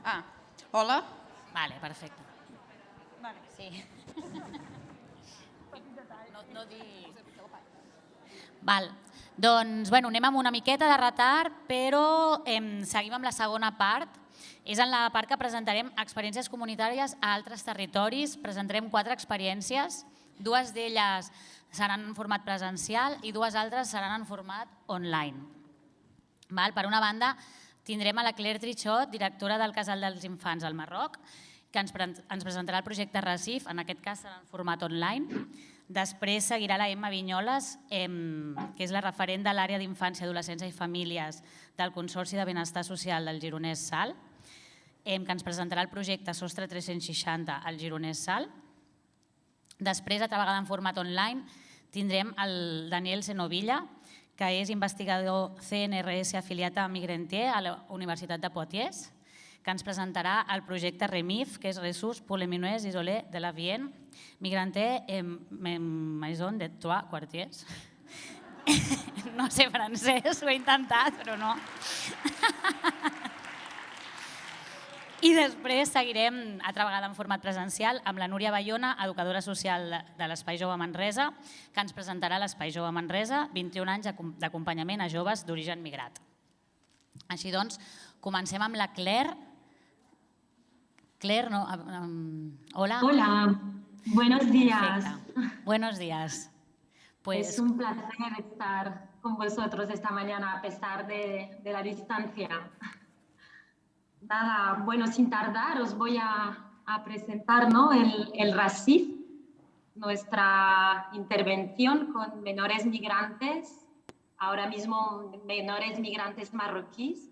Ah, hola. Vale, perfecte. Vale. Sí. No dir... Val. Doncs, bueno, anem amb una miqueta de retard, però seguim amb la segona part. És en la part que presentarem experiències comunitàries a altres territoris. Presentarem 4 experiències. 2 d'elles seran en format presencial i 2 altres seran en format online. Per una banda, tindrem a la Claire Trichot, directora del Casal dels Infants al Marroc, que ens presentarà el projecte RACIF, en aquest cas serà en format online. Després seguirà la Emma Vinyoles, que és la referent de l'àrea d'infància, adolescència i famílies del Consorci de Benestar Social del Gironès SAL, que ens presentarà el projecte Sostre 360 al Gironès SAL. Després, altra vegada en format online, tindrem el Daniel Senovilla, que és investigador CNRS afiliat a Migrentier a la Universitat de Poitiers, que ens presentarà el projecte REMIF, que és Ressources pour les mineurs isolés de la Vienne, Migrentier Maison de Trois Quartiers. No sé francès, ho he intentat, però no. I després seguirem, altra vegada en format presencial, amb la Núria Bayona, educadora social de l'Espai Jove Manresa, que ens presentarà l'Espai Jove Manresa, 21 anys d'acompanyament a joves d'origen migrat. Així doncs, comencem amb la Claire. Claire, no? Hola. Hola, buenos días. Perfecte. Buenos días. Es un placer estar con vosotros esta mañana a pesar de la distancia. Nada, bueno, sin tardar os voy a presentar, ¿no?, el RACIF, nuestra intervención con menores migrantes, ahora mismo menores migrantes marroquíes,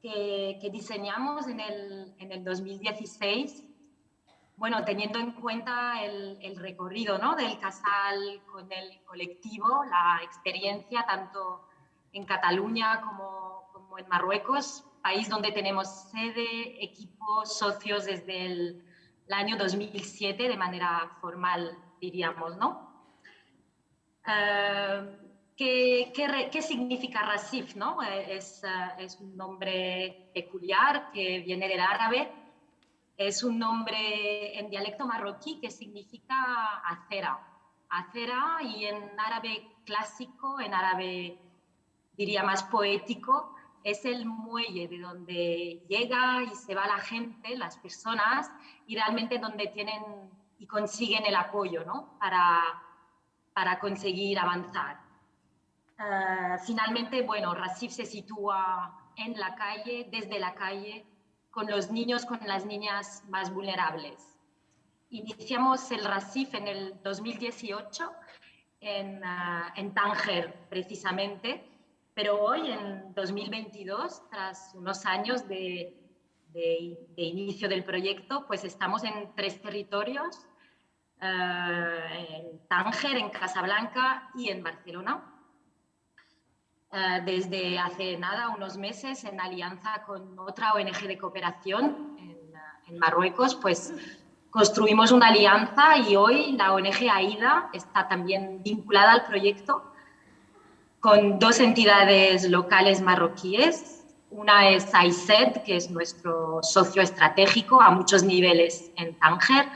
que diseñamos en el 2016, bueno, teniendo en cuenta el recorrido, ¿no?, del Casal con el colectivo, la experiencia tanto en Cataluña como en Marruecos, país donde tenemos sede, equipos, socios desde el año 2007 de manera formal, diríamos, ¿no? ¿Qué significa RACIF, no? Es un nombre peculiar que viene del árabe. Es un nombre en dialecto marroquí que significa acera. Acera, y en árabe clásico, en árabe diría más poético, es el muelle de donde llega y se va la gente, las personas, y realmente donde tienen y consiguen el apoyo, ¿no?, para conseguir avanzar. Finalmente, bueno, RACIF se sitúa en la calle, desde la calle, con los niños, con las niñas más vulnerables. Iniciamos el RACIF en el 2018 en Tánger, precisamente, pero hoy, en 2022, tras unos años de inicio del proyecto, pues estamos en 3 territorios, en Tánger, en Casablanca y en Barcelona. Desde hace nada, unos meses, en alianza con otra ONG de cooperación en Marruecos, pues construimos una alianza y hoy la ONG AIDA está también vinculada al proyecto con 2 entidades locales marroquíes. Una es AICED, que es nuestro socio estratégico a muchos niveles en Tánger.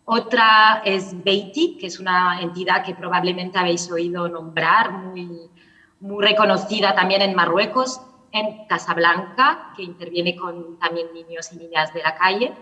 Otra es Beiti, que es una entidad que probablemente habéis oído nombrar, muy reconocida también en Marruecos, en Casablanca, que interviene con también niños y niñas de la calle.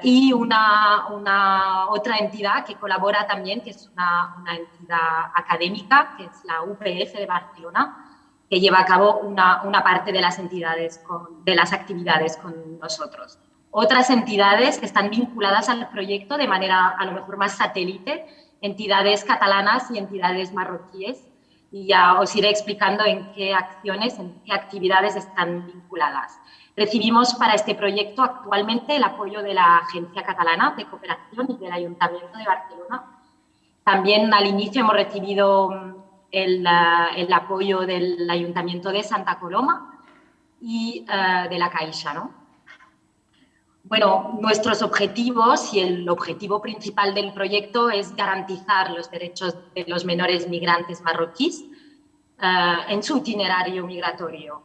Y una otra entidad que colabora también, que es una entidad académica, que es la UPF de Barcelona, que lleva a cabo una parte de las actividades con nosotros. Otras entidades que están vinculadas al proyecto de manera a lo mejor más satélite, entidades catalanas y entidades marroquíes, y ya os iré explicando en qué acciones, en qué actividades están vinculadas. Recibimos para este proyecto actualmente el apoyo de la Agencia Catalana de Cooperación y del Ayuntamiento de Barcelona. También al inicio hemos recibido el apoyo del Ayuntamiento de Santa Coloma y de la Caixa, ¿no? Bueno, nuestros objetivos y el objetivo principal del proyecto es garantizar los derechos de los menores migrantes marroquíes en su itinerario migratorio.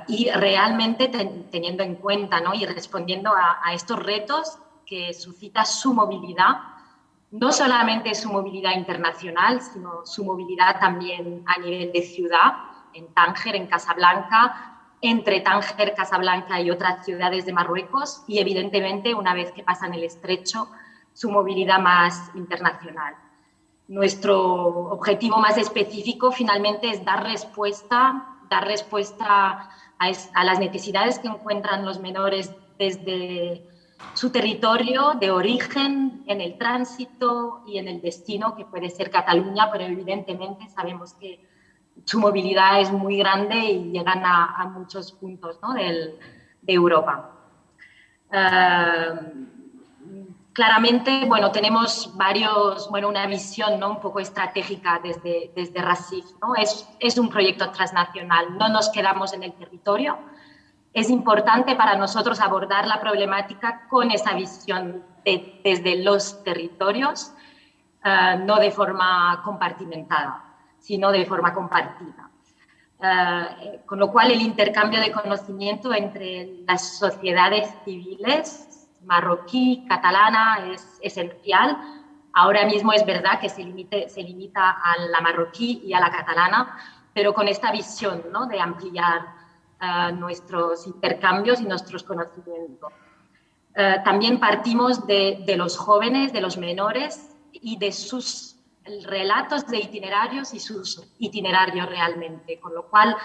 Y realmente teniendo en cuenta, ¿no? Y respondiendo a estos retos que suscita su movilidad, no solamente su movilidad internacional, sino su movilidad también a nivel de ciudad, en Tánger, en Casablanca, entre Tánger, Casablanca y otras ciudades de Marruecos, y evidentemente, una vez que pasan el estrecho, su movilidad más internacional. Nuestro objetivo más específico finalmente es dar respuesta a las necesidades que encuentran los menores desde su territorio de origen, en el tránsito y en el destino, que puede ser Cataluña, pero evidentemente sabemos que su movilidad es muy grande y llegan a muchos puntos, ¿no? de Europa. Claramente, bueno, tenemos una visión, ¿no? Un poco estratégica desde RACIF, ¿no? Es un proyecto transnacional, no nos quedamos en el territorio. Es importante para nosotros abordar la problemática con esa visión desde los territorios, no de forma compartimentada, sino de forma compartida. Con lo cual, el intercambio de conocimiento entre las sociedades civiles marroquí, catalana, es esencial. Ahora mismo es verdad que se limita a la marroquí y a la catalana, pero con esta visión, ¿no? De ampliar nuestros intercambios y nuestros conocimientos. También partimos de los jóvenes, de los menores y de sus relatos de itinerarios y sus itinerarios realmente, con lo cual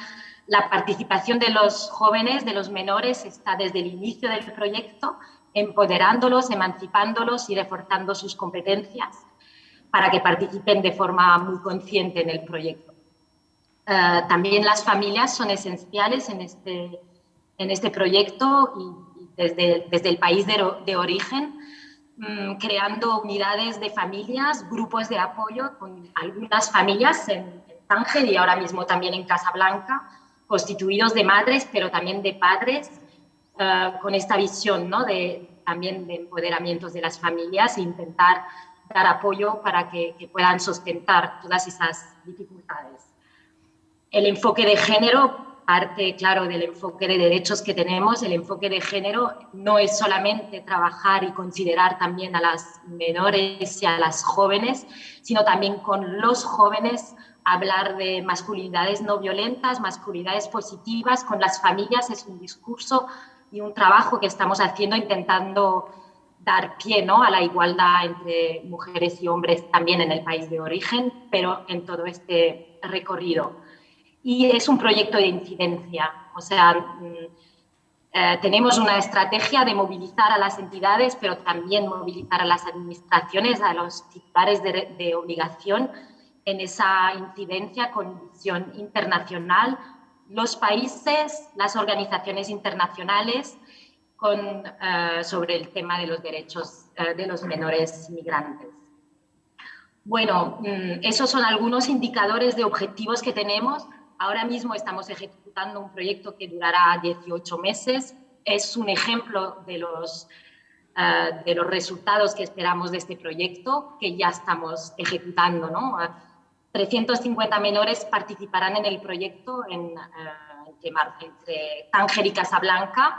la participación de los jóvenes, de los menores, está desde el inicio del proyecto, empoderándolos, emancipándolos y reforzando sus competencias para que participen de forma muy consciente en el proyecto. También las familias son esenciales en este proyecto y desde el país de origen, creando unidades de familias, grupos de apoyo con algunas familias en Tánger y ahora mismo también en Casablanca, constituidos de madres, pero también de padres, con esta visión, ¿no? También de empoderamiento de las familias e intentar dar apoyo para que puedan sustentar todas esas dificultades. El enfoque de género parte, claro, del enfoque de derechos que tenemos. El enfoque de género no es solamente trabajar y considerar también a las menores y a las jóvenes, sino también con los jóvenes hablar de masculinidades no violentas, masculinidades positivas. Con las familias es un discurso y un trabajo que estamos haciendo intentando dar pie, ¿no? A la igualdad entre mujeres y hombres también en el país de origen, pero en todo este recorrido. Y es un proyecto de incidencia, o sea, tenemos una estrategia de movilizar a las entidades, pero también movilizar a las administraciones, a los titulares de obligación en esa incidencia con visión internacional, los países, las organizaciones internacionales, sobre el tema de los derechos de los menores migrantes. Bueno, esos son algunos indicadores de objetivos que tenemos. Ahora mismo estamos ejecutando un proyecto que durará 18 meses. Es un ejemplo de los resultados que esperamos de este proyecto, que ya estamos ejecutando, ¿no? 350 menores participarán en el proyecto entre Tánger y Casablanca.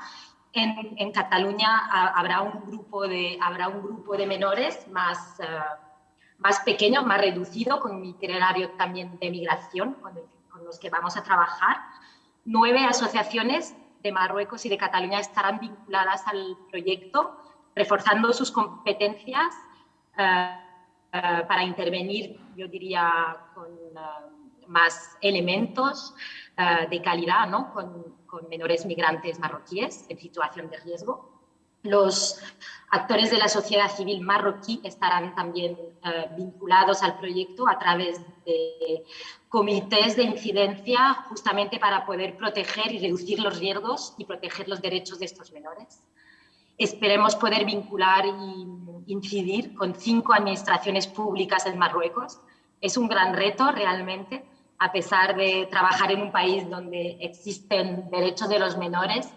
En Cataluña habrá un grupo de menores más pequeño, más reducido, con un itinerario también de migración con los que vamos a trabajar. 9 asociaciones de Marruecos y de Cataluña estarán vinculadas al proyecto, reforzando sus competencias para intervenir, yo diría, con más elementos de calidad, ¿no? con menores migrantes marroquíes en situación de riesgo. Los actores de la sociedad civil marroquí estarán también vinculados al proyecto a través de comités de incidencia, justamente para poder proteger y reducir los riesgos y proteger los derechos de estos menores. Esperemos poder vincular e incidir con 5 administraciones públicas en Marruecos. Es un gran reto realmente, a pesar de trabajar en un país donde existen derechos de los menores,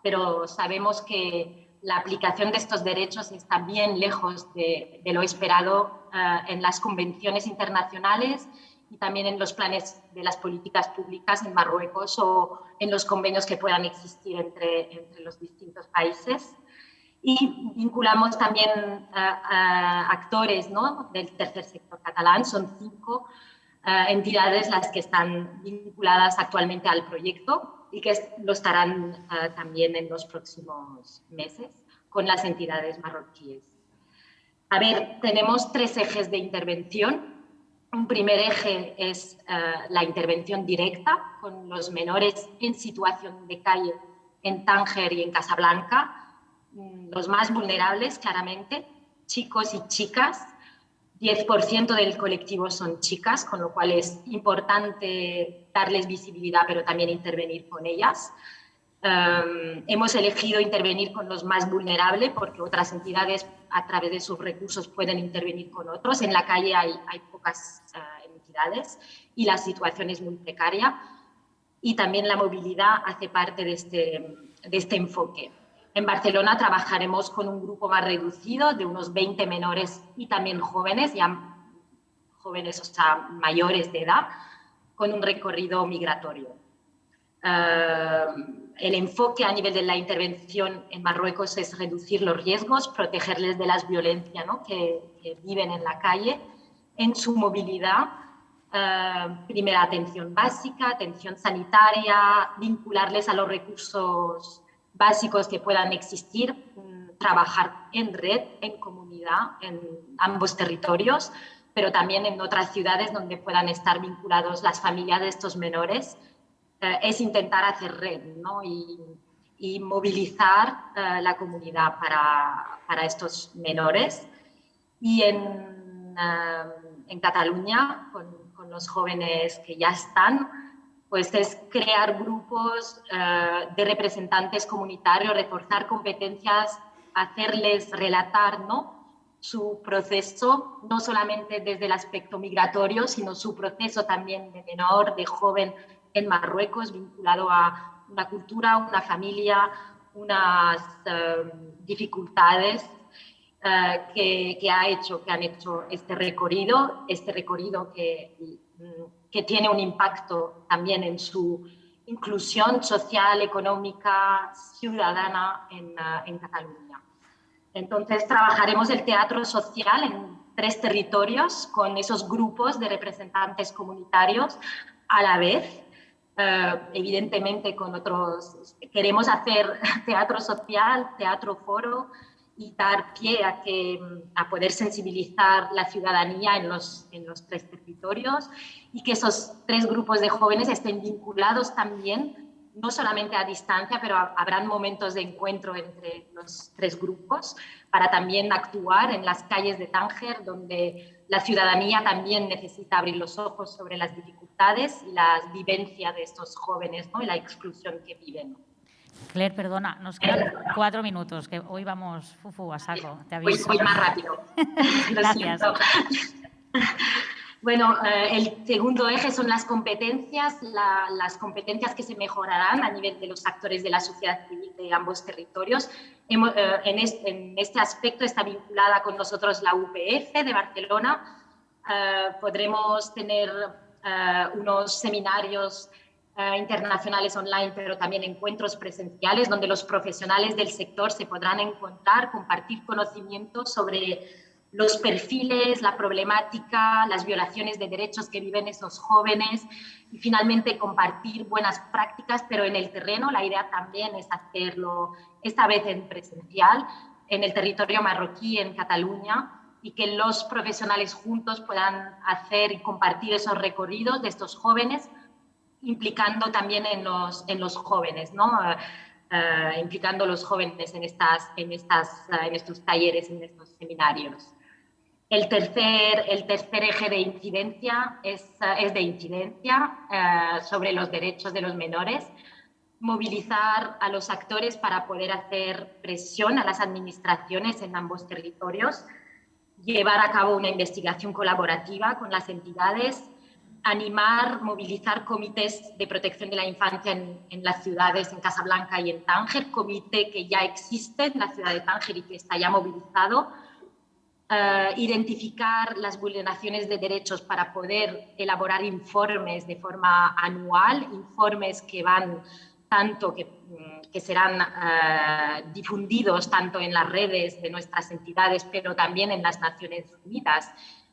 pero sabemos que la aplicación de estos derechos está bien lejos de lo esperado en las convenciones internacionales y también en los planes de las políticas públicas en Marruecos o en los convenios que puedan existir entre los distintos países. Y vinculamos también a actores, ¿no?, del tercer sector catalán. Son 5 entidades las que están vinculadas actualmente al proyecto y que lo estarán también en los próximos meses con las entidades marroquíes. A ver, tenemos 3 ejes de intervención. Un primer eje es la intervención directa con los menores en situación de calle en Tánger y en Casablanca, los más vulnerables, claramente, chicos y chicas. 10% del colectivo son chicas, con lo cual es importante darles visibilidad, pero también intervenir con ellas. Hemos elegido intervenir con los más vulnerables porque otras entidades, a través de sus recursos, pueden intervenir con otros. En la calle hay pocas entidades y la situación es muy precaria. Y también la movilidad hace parte de este enfoque. En Barcelona trabajaremos con un grupo más reducido de unos 20 menores y también jóvenes, ya jóvenes, o sea, mayores de edad, con un recorrido migratorio. El enfoque a nivel de la intervención en Marruecos es reducir los riesgos, protegerles de las violencias, ¿no?, que viven en la calle, en su movilidad. Primera atención básica, atención sanitaria, vincularles a los recursos básicos que puedan existir, trabajar en red, en comunidad, en ambos territorios, pero también en otras ciudades donde puedan estar vinculados las familias de estos menores. Es intentar hacer red, ¿no?, y movilizar la comunidad para estos menores. Y en Cataluña, con los jóvenes que ya están, pues es crear grupos de representantes comunitarios, reforzar competencias, hacerles relatar, ¿no?, su proceso, no solamente desde el aspecto migratorio, sino su proceso también de menor, de joven en Marruecos, vinculado a una cultura, una familia, unas dificultades que han hecho este recorrido que tiene un impacto también en su inclusión social, económica, ciudadana en Cataluña. Entonces, trabajaremos el teatro social en 3 territorios con esos grupos de representantes comunitarios a la vez. Evidentemente, con otros, queremos hacer teatro social, teatro foro, y dar pie a poder sensibilizar la ciudadanía en los 3 territorios y que esos 3 grupos de jóvenes estén vinculados también, no solamente a distancia, pero habrán momentos de encuentro entre los 3 grupos para también actuar en las calles de Tánger, donde la ciudadanía también necesita abrir los ojos sobre las dificultades y las vivencias de estos jóvenes, ¿no?, y la exclusión que viven. Claire, perdona, nos quedan 4 minutos, que hoy vamos a saco, te aviso. Voy más rápido. Gracias. Bueno, el segundo eje son las competencias que se mejorarán a nivel de los actores de la sociedad civil de ambos territorios. En este aspecto está vinculada con nosotros la UPF de Barcelona. Podremos tener unos seminarios internacionales online, pero también encuentros presenciales donde los profesionales del sector se podrán encontrar, compartir conocimientos sobre los perfiles, la problemática, las violaciones de derechos que viven esos jóvenes y finalmente compartir buenas prácticas, pero en el terreno. La idea también es hacerlo esta vez en presencial, en el territorio marroquí, en Cataluña, y que los profesionales juntos puedan hacer y compartir esos recorridos de estos jóvenes, implicando también en los jóvenes, ¿no? Implicando a los jóvenes en estos talleres, en estos seminarios. El tercer eje de incidencia es de incidencia sobre los derechos de los menores, movilizar a los actores para poder hacer presión a las administraciones en ambos territorios, llevar a cabo una investigación colaborativa con las entidades, animar, movilizar comités de protección de la infancia en las ciudades, en Casablanca y en Tánger, comité que ya existe en la ciudad de Tánger y que está ya movilizado, identificar las vulneraciones de derechos para poder elaborar informes de forma anual, informes que van tanto que serán difundidos tanto en las redes de nuestras entidades, pero también en las Naciones Unidas,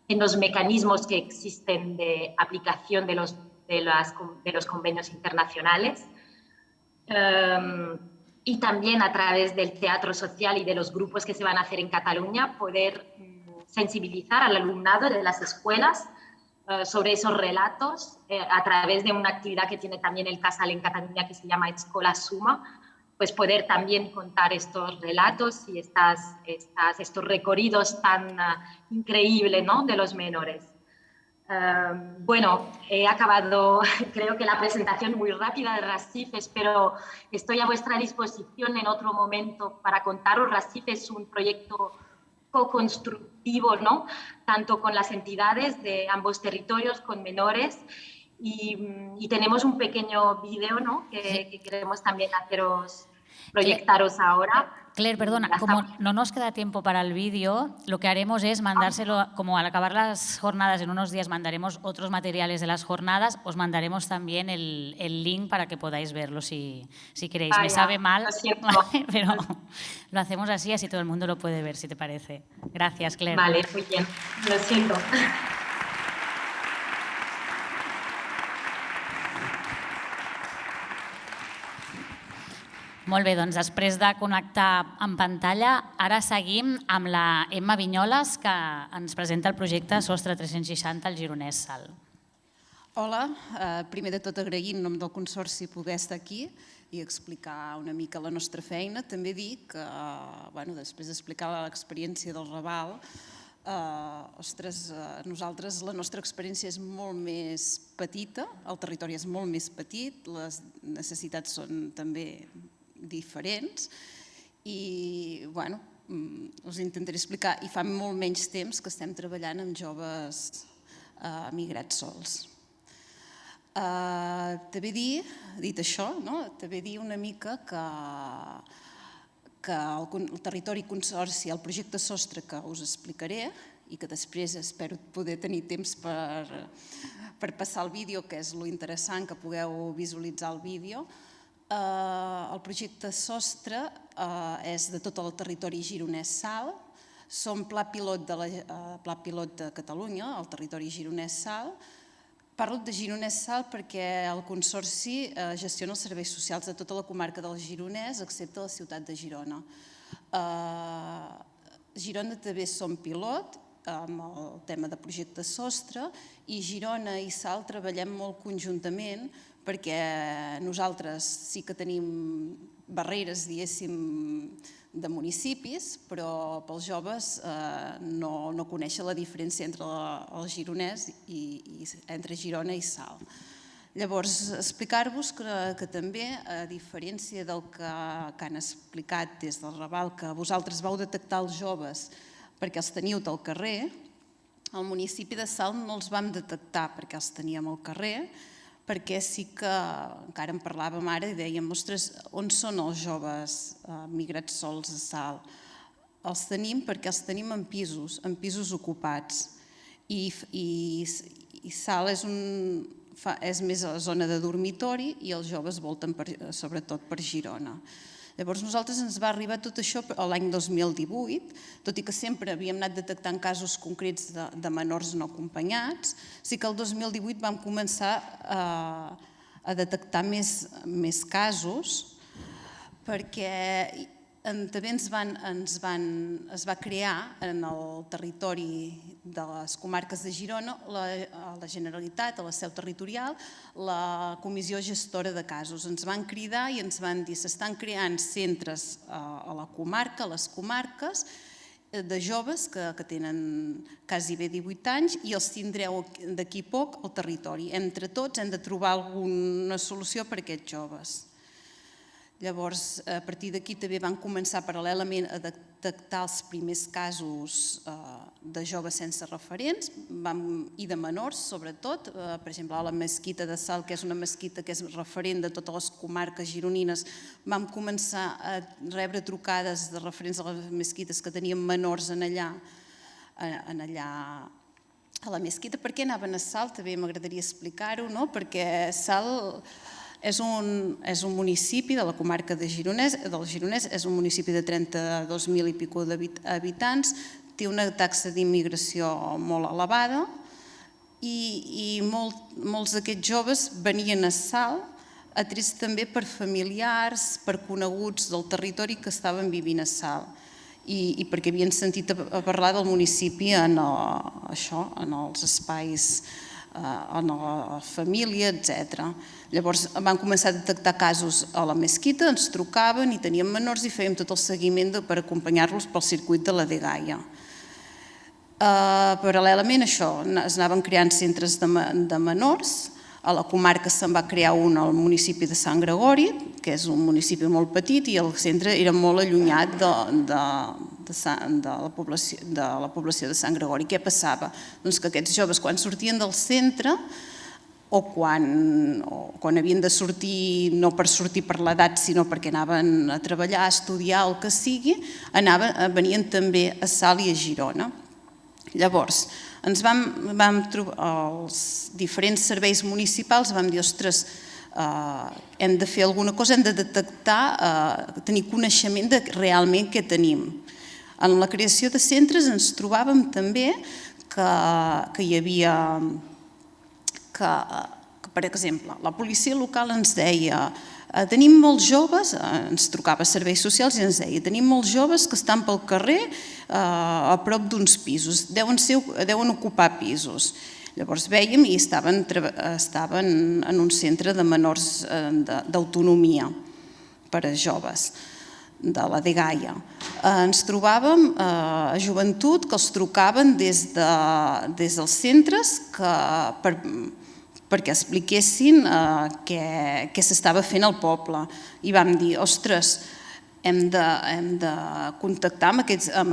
en los mecanismos que existen de aplicación de los convenios internacionales. Y también a través del teatro social y de los grupos que se van a hacer en Cataluña, poder sensibilizar al alumnado de las escuelas sobre esos relatos a través de una actividad que tiene también el Casal en Cataluña que se llama Escola Suma, pues poder también contar estos relatos y estos recorridos tan increíbles, ¿no?, de los menores. Bueno, he acabado, creo que la presentación muy rápida de Rasif, pero estoy a vuestra disposición en otro momento para contaros. Rasif es un proyecto co-constructivo, ¿no?, tanto con las entidades de ambos territorios, con menores, y tenemos un pequeño vídeo, ¿no?, que queremos también proyectaros ahora. Claire, perdona, como no nos queda tiempo para el vídeo, lo que haremos es mandárselo, como al acabar las jornadas en unos días mandaremos otros materiales de las jornadas, os mandaremos también el link para que podáis verlo si queréis. Me sabe mal, pero lo hacemos así todo el mundo lo puede ver, si te parece. Gracias, Claire. Vale, muy bien. Lo siento. Molt bé, doncs després de connectar en pantalla, ara seguim amb la Emma Vinyoles, que ens presenta el projecte Sostre 360 al Gironès Sal. Hola, primer de tot agrair en nom del Consorci poder estar aquí i explicar una mica la nostra feina. També dir que, després d'explicar l'experiència del Raval, nosaltres, la nostra experiència és molt més petita, el territori és molt més petit, les necessitats són també diferents i us intentaré explicar. I fa molt menys temps que estem treballant amb joves migrats sols. També dit això, també dir una mica que el territori consorci, el projecte Sostre que us explicaré i que després espero poder tenir temps per passar el vídeo, que és lo interessant que pugueu visualitzar el vídeo. El projecte Sostre és de tot el territori gironès Sal. Som pla pilot de Catalunya, el territori gironès Sal. Parlo de Gironès Sal perquè el Consorci gestiona els serveis socials de tota la comarca del Gironès, excepte la ciutat de Girona. Girona també som pilot amb el tema de projecte Sostre i Girona i Sal treballem molt conjuntament perquè nosaltres sí que tenim barreres, diguéssim, de municipis, però pels joves no coneixen la diferència entre el gironès i entre Girona i Sal. Llavors, explicar-vos que també, a diferència del que han explicat des del Raval, que vosaltres vau detectar els joves perquè els teníeu al carrer, al municipi de Sal no els vam detectar perquè els teníem al carrer, perquè sí que encara en parlàvem ara i dèiem, ostres, on són els joves migrats sols a Sal? Els tenim perquè els tenim en pisos ocupats i Sal és més a la zona de dormitori i els joves volten sobretot per Girona. Llavors nosaltres ens va arribar tot això l'any 2018, tot i que sempre havíem anat detectant casos concrets de menors no acompanyats, sí que el 2018 vam començar a detectar més casos perquè també es va crear en el territori de les comarques de Girona, a la Generalitat, a la seu territorial, la Comissió Gestora de Casos. Ens van cridar i ens van dir s'estan creant centres a la comarca, a les comarques, de joves que tenen quasi bé 18 anys i els tindreu d'aquí poc al territori. Entre tots hem de trobar alguna solució per a aquests joves. Llavors, a partir d'aquí també van començar paral·lelament a detectar els primers casos de joves sense referents i de menors, sobretot. Per exemple, a la Mesquita de Sal, que és una mesquita que és referent de totes les comarques gironines, vam començar a rebre trucades de referents a les mesquites que tenien menors en allà allà a la Mesquita. Per què anaven a Salt? També m'agradaria explicar-ho, perquè Salt és un municipi de la comarca del Gironès, és un municipi de 32.000 i pico d'habitants, té una taxa d'immigració molt elevada i molts d'aquests joves venien a Salt atrets també per familiars, per coneguts del territori que estaven vivint a Salt i perquè havien sentit a parlar del municipi en els espais, en la família, etc. Llavors van començar a detectar casos a la Mesquita, ens trucaven i teníem menors i fèiem tot el seguiment per acompanyar-los pel circuit de la Dgaia. Paral·lelament a això, es anaven creant centres de menors. A la comarca se'n va crear un al municipi de Sant Gregori, que és un municipi molt petit i el centre era molt allunyat de la població de Sant Gregori. Què passava? Doncs que aquests joves quan sortien del centre o quan havien de sortir, no per sortir per l'edat, sinó perquè anaven a treballar, a estudiar, el que sigui, venien també a Salt i a Girona. Llavors, ens vam trobar, els diferents serveis municipals vam dir, ostres, hem de fer alguna cosa, hem de detectar, tenir coneixement de realment què tenim. En la creació de centres ens trobàvem també que hi havia, per exemple, la policia local ens deia tenim molts joves, ens trucava a serveis socials i ens deia tenim molts joves que estan pel carrer a prop d'uns pisos, deuen ocupar pisos. Llavors vèiem i estaven en un centre de menors d'autonomia per a joves de la Dgaia. Ens trobàvem a joventut que els trucaven des dels centres perquè expliquessin què s'estava fent al poble. I vam dir, ostres, hem de contactar amb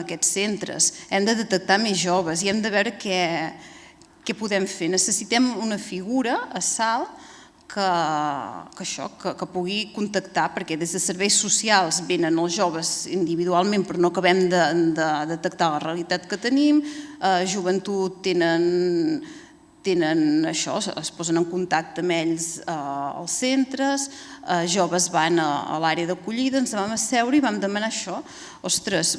aquests centres, hem de detectar més joves i hem de veure què podem fer. Necessitem una figura a Salt que pugui contactar, perquè des de serveis socials venen els joves individualment però no acabem de detectar la realitat que tenim, joventut tenen això, es posen en contacte amb ells als centres, joves van a l'àrea d'acollida, ens vam asseure i vam demanar això. Ostres,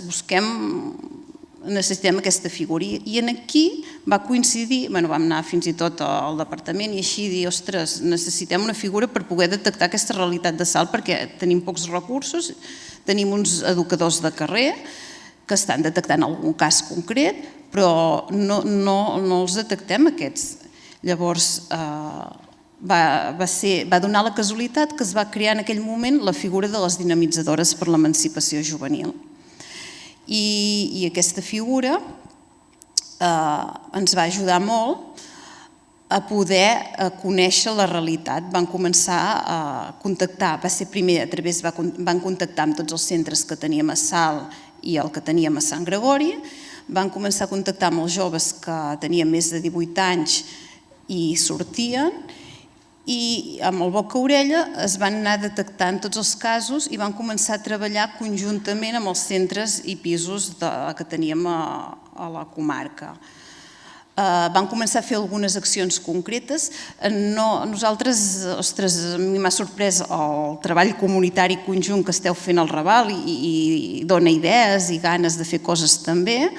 necessitem aquesta figura. I aquí va coincidir, vam anar fins i tot al departament i així dir, ostres, necessitem una figura per poder detectar aquesta realitat de Salt perquè tenim pocs recursos, tenim uns educadors de carrer que estan detectant algun cas concret, però no els detectem aquests. Llavors va donar la casualitat que es va crear en aquell moment la figura de les dinamitzadores per l'emancipació juvenil. I aquesta figura ens va ajudar molt a poder conèixer la realitat. Van començar a contactar, va ser primer van contactar amb tots els centres que teníem a Salt i el que teníem a Sant Gregori, van començar a contactar amb els joves que tenien més de 18 anys i sortien, i amb el boca-orella es van anar detectant tots els casos i van començar a treballar conjuntament amb els centres i pisos que teníem a la comarca. Van començar a fer algunes accions concretes. Nosaltres, ostres, a mi m'ha sorprès el treball comunitari conjunt que esteu fent al Raval i dona idees i ganes de fer coses també,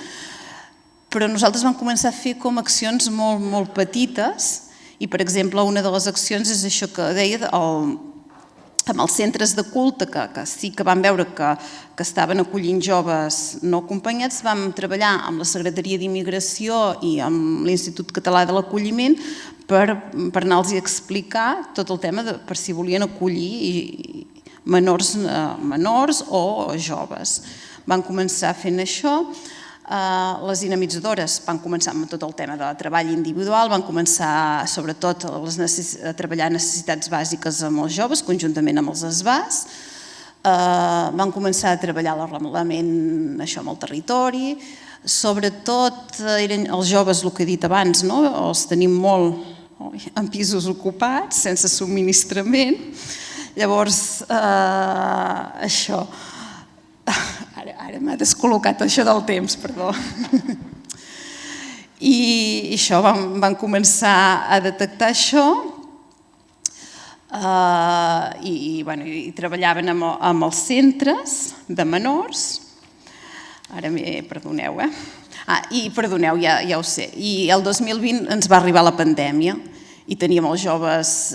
però nosaltres vam començar a fer com accions molt petites i, per exemple, una de les accions és això que deia amb els centres de culte, que sí que vam veure que estaven acollint joves no acompanyats, vam treballar amb la Secretaria d'Immigració i amb l'Institut Català de l'Acolliment per anar-los a explicar tot el tema per si volien acollir menors o joves. Van començar fent això. Les dinamitzadores van començar amb tot el tema de treball individual, van començar sobretot a treballar necessitats bàsiques amb els joves, conjuntament amb els ESBAs, van començar a treballar l'arrelament amb el territori, sobretot eren els joves, el que he dit abans, els tenim molt en pisos ocupats, sense subministrament, llavors això... Ara m'ha descol·locat això del temps, perdó. I això, van començar a detectar això i treballaven amb els centres de menors. Ara perdoneu, perdoneu, ja ho sé. I el 2020 ens va arribar la pandèmia i teníem els joves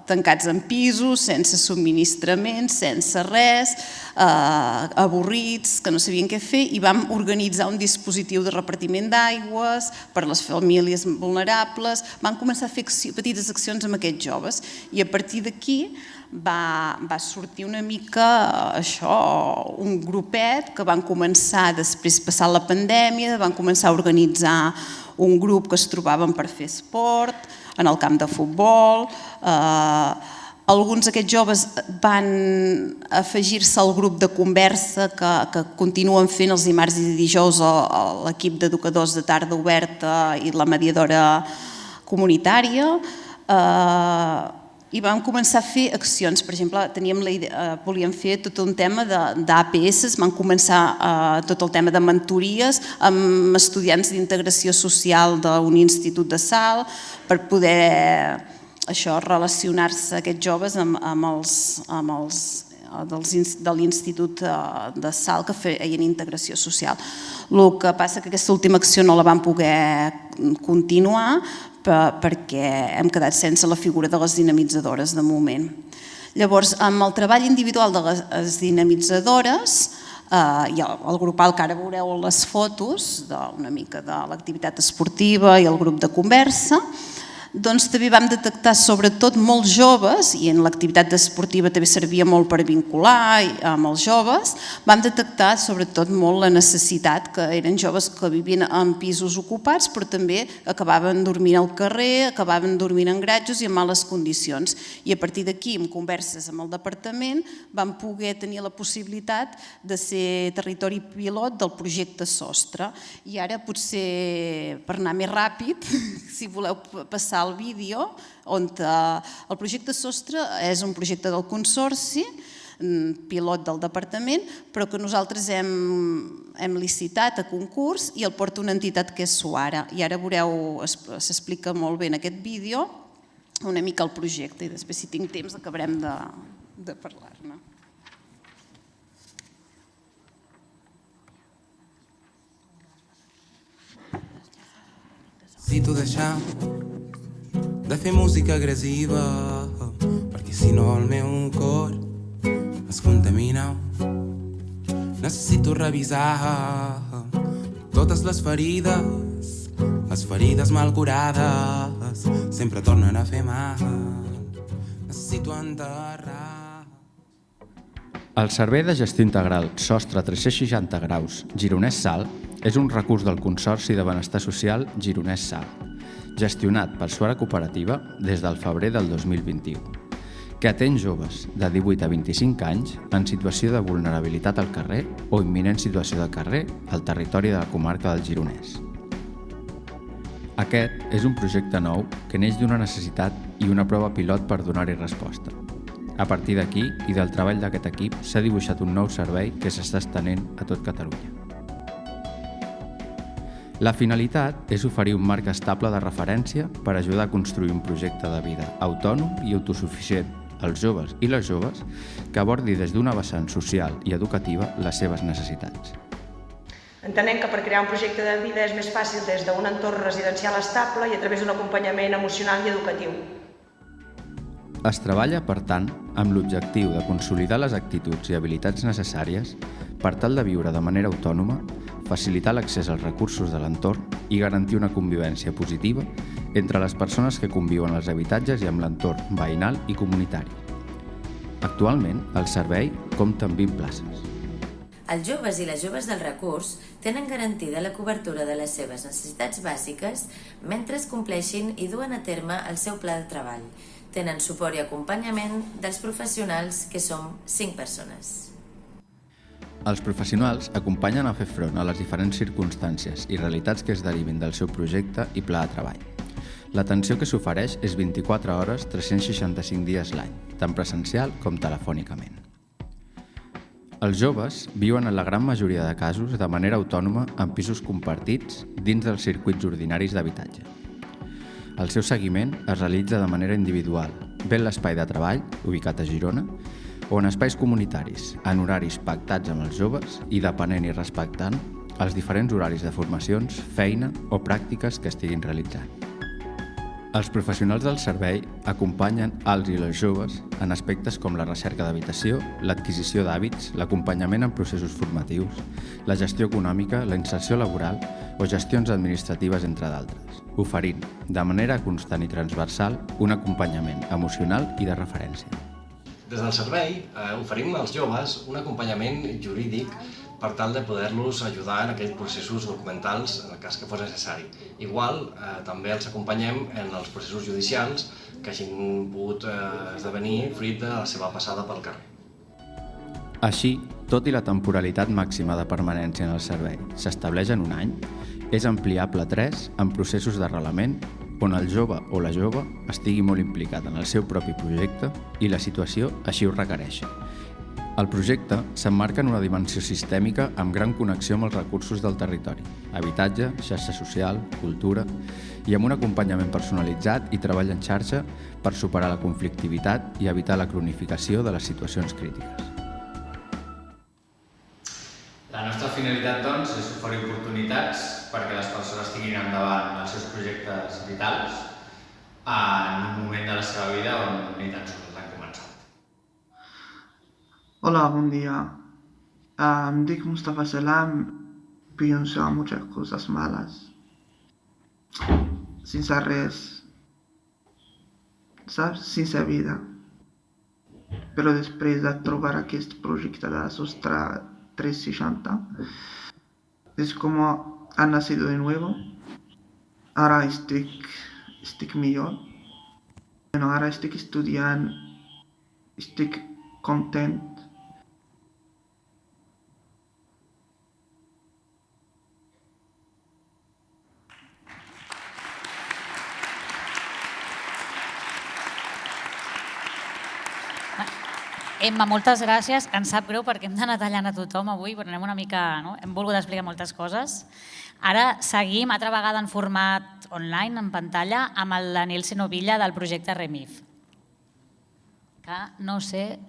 tancats en pisos, sense subministraments, sense res, avorrits, que no sabien què fer, i vam organitzar un dispositiu de repartiment d'aigües per a les famílies vulnerables. Vam començar a fer petites accions amb aquests joves i a partir d'aquí va sortir una mica això, un grupet que van començar, després passar la pandèmia, van començar a organitzar un grup que es trobaven per fer esport en el camp de futbol. Alguns d'aquests joves van afegir-se al grup de conversa que continuen fent els dimarts i dijous l'equip d'educadors de tarda oberta i la mediadora comunitària. I vam començar a fer accions. Per exemple, volíem fer tot un tema d'APS, vam començar tot el tema de mentories amb estudiants d'integració social d'un institut de Salt per poder relacionar-se aquests joves amb els de l'Institut de Salt que feien integració social. El que passa que aquesta última acció no la vam poder continuar perquè hem quedat sense la figura de les dinamitzadores de moment. Llavors, amb el treball individual de les dinamitzadores i el grupal, que ara veureu les fotos una mica de l'activitat esportiva i el grup de conversa, doncs també vam detectar sobretot molts joves, i en l'activitat esportiva també servia molt per vincular amb els joves, vam detectar sobretot molt la necessitat, que eren joves que vivien en pisos ocupats però també acabaven dormint al carrer, acabaven dormint en gratjos i en males condicions. I a partir d'aquí, amb converses amb el departament, vam poder tenir la possibilitat de ser territori pilot del projecte Sostre. I ara potser, per anar més ràpid, si voleu passar el vídeo, on el projecte Sostre és un projecte del Consorci, pilot del departament, però que nosaltres hem licitat a concurs i el porta una entitat que és Suara. I ara veureu, s'explica molt bé en aquest vídeo una mica el projecte i després, si tinc temps, acabarem de parlar-ne. Si tu deixar de fer música agressiva, perquè si no el meu cor es contamina. Necessito revisar totes les ferides mal curades sempre tornen a fer mal. Necessito enterrar. El Servei de Gestió Integral Sostre 360 graus Gironès Salt és un recurs del Consorci de Benestar Social Gironès Salt, gestionat per Suara Cooperativa des del febrer del 2021, que atén joves de 18 a 25 anys en situació de vulnerabilitat al carrer o imminent situació de carrer al territori de la comarca del Gironès. Aquest és un projecte nou que neix d'una necessitat i una prova pilot per donar-hi resposta. A partir d'aquí i del treball d'aquest equip s'ha dibuixat un nou servei que s'està estenent a tot Catalunya. La finalitat és oferir un marc estable de referència per ajudar a construir un projecte de vida autònom i autosuficient als joves i les joves que abordi des d'una vessant social i educativa les seves necessitats. Entenem que per crear un projecte de vida és més fàcil des d'un entorn residencial estable i a través d'un acompanyament emocional i educatiu. Es treballa, per tant, amb l'objectiu de consolidar les actituds i habilitats necessàries per tal de viure de manera autònoma, facilitar l'accés als recursos de l'entorn i garantir una convivència positiva entre les persones que conviuen als habitatges i amb l'entorn veïnal i comunitari. Actualment, el servei compta amb 20 places. Els joves i les joves del recurs tenen garantida la cobertura de les seves necessitats bàsiques mentre es compleixin i duen a terme el seu pla de treball. Tenen suport i acompanyament dels professionals, que som 5 persones. Els professionals acompanyen a fer front a les diferents circumstàncies i realitats que es derivin del seu projecte i pla de treball. L'atenció que s'ofereix és 24 hores, 365 dies l'any, tant presencial com telefònicament. Els joves viuen en la gran majoria de casos de manera autònoma en pisos compartits dins dels circuits ordinaris d'habitatge. El seu seguiment es realitza de manera individual, bé en l'espai de treball, ubicat a Girona, o en espais comunitaris, en horaris pactats amb els joves i depenent i respectant els diferents horaris de formacions, feina o pràctiques que estiguin realitzant. Els professionals del servei acompanyen els i les joves en aspectes com la recerca d'habitació, l'adquisició d'hàbits, l'acompanyament en processos formatius, la gestió econòmica, la inserció laboral o gestions administratives, entre d'altres, oferint, de manera constant i transversal, un acompanyament emocional i de referència. Des del servei oferim als joves un acompanyament jurídic per tal de poder-los ajudar en aquells processos documentals en el cas que fos necessari. Igual, també els acompanyem en els processos judicials que hagin pogut esdevenir fruit de la seva passada pel carrer. Així, tot i la temporalitat màxima de permanència en el servei s'estableix en un any, és ampliable a 3 en processos d'arrelament on el jove o la jove estigui molt implicat en el seu propi projecte i la situació així ho requereixi. El projecte s'emmarca en una dimensió sistèmica amb gran connexió amb els recursos del territori, habitatge, xarxa social, cultura i amb un acompanyament personalitzat i treball en xarxa per superar la conflictivitat i evitar la cronificació de les situacions crítiques. La nostra finalitat, doncs, és oferir oportunitats perquè les persones tinguin endavant els seus projectes vitals en un moment de la seva vida on ni tan sols han començat. Hola, buen día. Me dic Mustafa Salam, pienso a muchas cosas malas. Sense res, saps? Sense vida. Però després de trobar aquest projecte de la Sostra 360, és com ha nacido de nuevo. Ara estic millor. Bueno, ara estic estudiant, estic content. Emma, moltes gràcies. Ens sap greu perquè hem d'anar tallant a tothom avui, però anem una mica... Hem volgut explicar moltes coses. Ara seguim, altra vegada en format online, en pantalla, amb el Daniel Senovilla del projecte Remif. Que no sé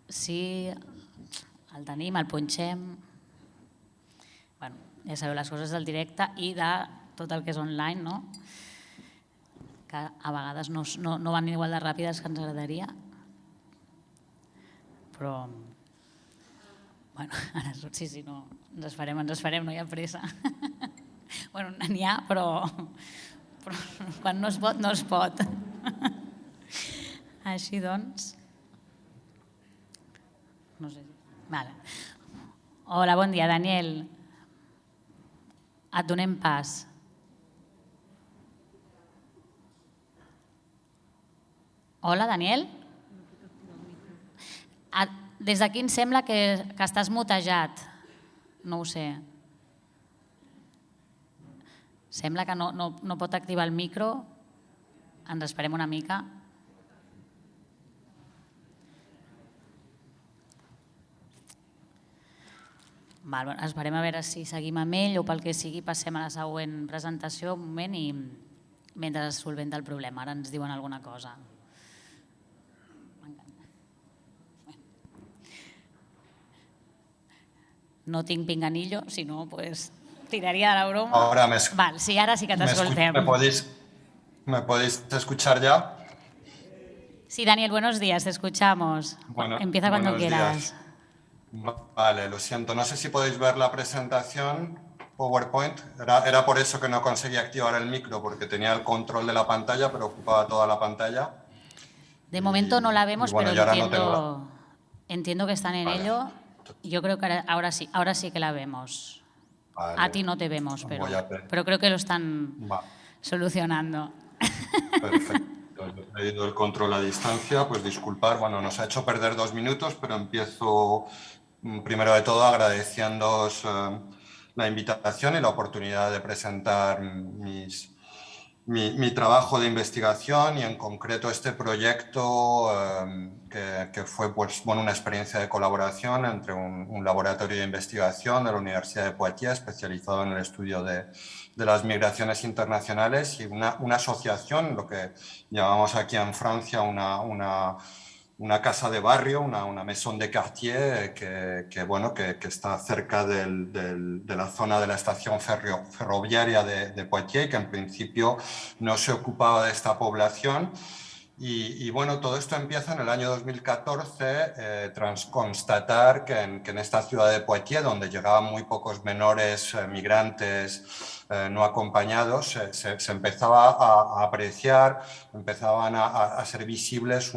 si el tenim, el punxem... Bé, ja sabeu les coses del directe i de tot el que és online, no? Que a vegades no van igual de ràpides que ens agradaria. Però, bueno, ara sí, no, ens esperem, no hi ha pressa. Bueno, n'hi ha, però quan no es pot, no es pot. Així doncs... No sé. Vale. Hola, bon dia, Daniel. Et donem pas. Hola, Daniel. Des d'aquí em sembla que estàs mutejat. No ho sé. Sembla que no pot activar el micro. Ens esperem una mica. Esperem a veure si seguim amb ell o pel que sigui passem a la següent presentació un moment i mentre es solventa el problema. Ara ens diuen alguna cosa. No tinc pinganillo, si no, pues tiraría de la broma. Ahora Vale, sí, ahora sí que te escoltem. ¿Me podéis escuchar ya? Sí, Daniel, buenos días, te escuchamos. Bueno, empieza cuando quieras. Vale, lo siento, no sé si podéis ver la presentación PowerPoint. Era por eso que no conseguí activar el micro, porque tenía el control de la pantalla, pero ocupaba toda la pantalla. De momento no la vemos, pero entiendo que están en ello. Yo creo que ahora sí que la vemos. Vale. A ti no te vemos, pero creo que lo están solucionando. Perfecto. He pedido el control a distancia, pues disculpar, bueno, nos ha hecho perder 2 minutos, pero empiezo primero de todo agradeciéndoos la invitación y la oportunidad de presentar mis mi trabajo de investigación y en concreto este proyecto que fue pues, bueno, una experiencia de colaboración entre un laboratorio de investigación de la Universidad de Poitiers especializado en el estudio de las migraciones internacionales y una asociación, lo que llamamos aquí en Francia una casa de barrio, una maison de quartier que está cerca de la zona de la estación ferroviaria de Poitiers, que en principio no se ocupaba de esta población. Y bueno, todo esto empieza en el año 2014 tras constatar que en esta ciudad de Poitiers, donde llegaban muy pocos menores migrantes no acompañados, se empezaba a apreciar, empezaban a ser visibles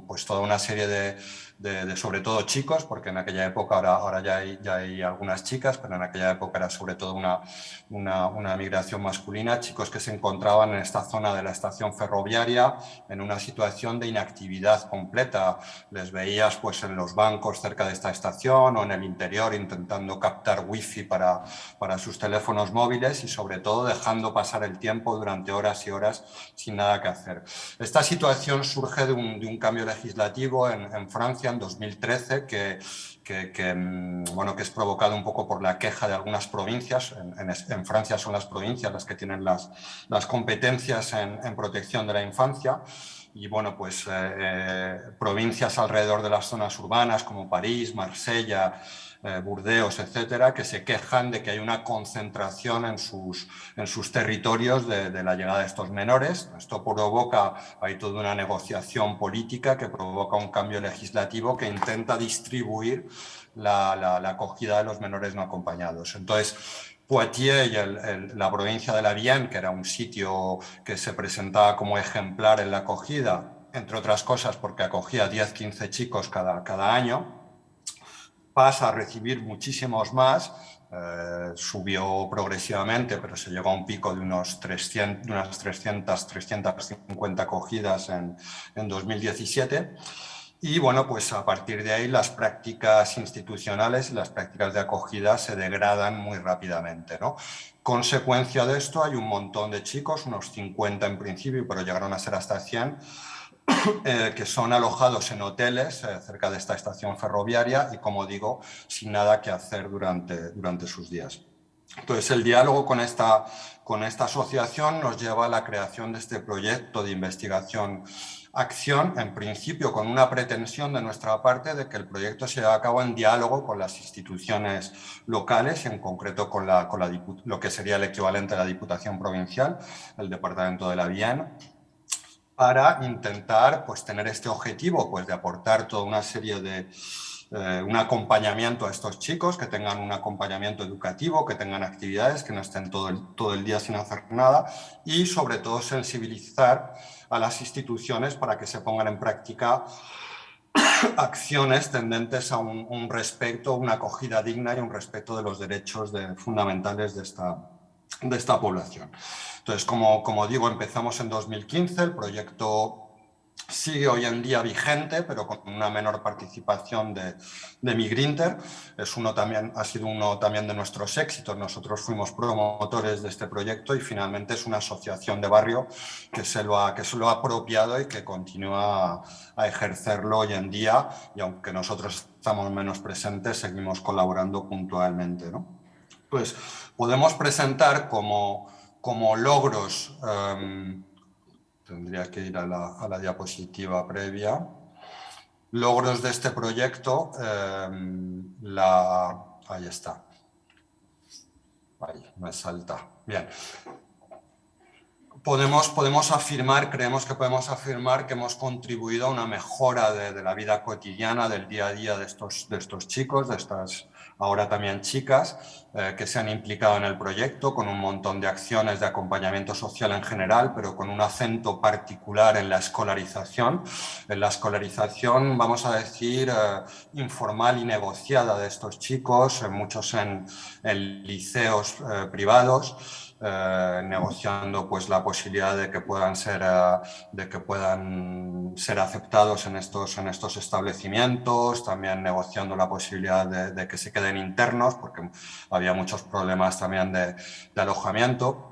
pues toda una serie de sobre todo chicos, porque en aquella época, ahora ya hay algunas chicas, pero en aquella época era sobre todo una migración masculina, chicos que se encontraban en esta zona de la estación ferroviaria en una situación de inactividad completa. Les veías pues en los bancos cerca de esta estación o en el interior intentando captar wifi para sus teléfonos móviles y sobre todo dejando pasar el tiempo durante horas y horas sin nada que hacer. Esta situación surge de un cambio legislativo en Francia en 2013 que es provocado un poco por la queja de algunas provincias. En Francia son las provincias las que tienen las competencias en protección de la infancia. Y bueno, pues provincias alrededor de las zonas urbanas como París, Marsella, Burdeos, etcétera, que se quejan de que hay una concentración en sus territorios de la llegada de estos menores. Esto provoca, hay toda una negociación política que provoca un cambio legislativo que intenta distribuir la acogida de los menores no acompañados. Entonces, Poitiers y la provincia de la Vienne, que era un sitio que se presentaba como ejemplar en la acogida, entre otras cosas porque acogía 10-15 chicos cada año, pasa a recibir muchísimos más, subió progresivamente, pero se llegó a un pico de unas 350 acogidas en 2017. Y bueno, pues a partir de ahí las prácticas institucionales y las prácticas de acogida se degradan muy rápidamente, ¿no? Consecuencia de esto, hay un montón de chicos, unos 50 en principio, pero llegaron a ser hasta 100, que son alojados en hoteles cerca de esta estación ferroviaria y, como digo, sin nada que hacer durante sus días. Entonces, el diálogo con esta asociación nos lleva a la creación de este proyecto de investigación-acción, en principio con una pretensión de nuestra parte de que el proyecto se lleve a cabo en diálogo con las instituciones locales, en concreto con lo que sería el equivalente a la Diputación Provincial, el Departamento de la Vienne, para intentar pues, tener este objetivo pues, de aportar toda una serie de un acompañamiento a estos chicos, que tengan un acompañamiento educativo, que tengan actividades, que no estén todo el día sin hacer nada y sobre todo sensibilizar a las instituciones para que se pongan en práctica acciones tendentes a un respeto, una acogida digna y un respeto de los derechos fundamentales de esta población. Entonces, como digo, empezamos en 2015, el proyecto sigue hoy en día vigente, pero con una menor participación de Migrinter. Ha sido uno también de nuestros éxitos. Nosotros fuimos promotores de este proyecto y finalmente es una asociación de barrio que se lo ha apropiado y que continúa a ejercerlo hoy en día. Y aunque nosotros estamos menos presentes, seguimos colaborando puntualmente, ¿no? Pues podemos presentar como logros, tendría que ir a la diapositiva previa, logros de este proyecto, ahí está, ahí me salta, bien. Podemos afirmar, creemos que podemos afirmar que hemos contribuido a una mejora de la vida cotidiana, del día a día de estos chicos, de estas ahora también chicas, que se han implicado en el proyecto con un montón de acciones de acompañamiento social en general, pero con un acento particular en la escolarización. En la escolarización, vamos a decir, informal y negociada de estos chicos, muchos en liceos privados, negociando pues la posibilidad de que puedan ser aceptados en estos establecimientos, también negociando la posibilidad de que se queden internos porque había muchos problemas también de alojamiento.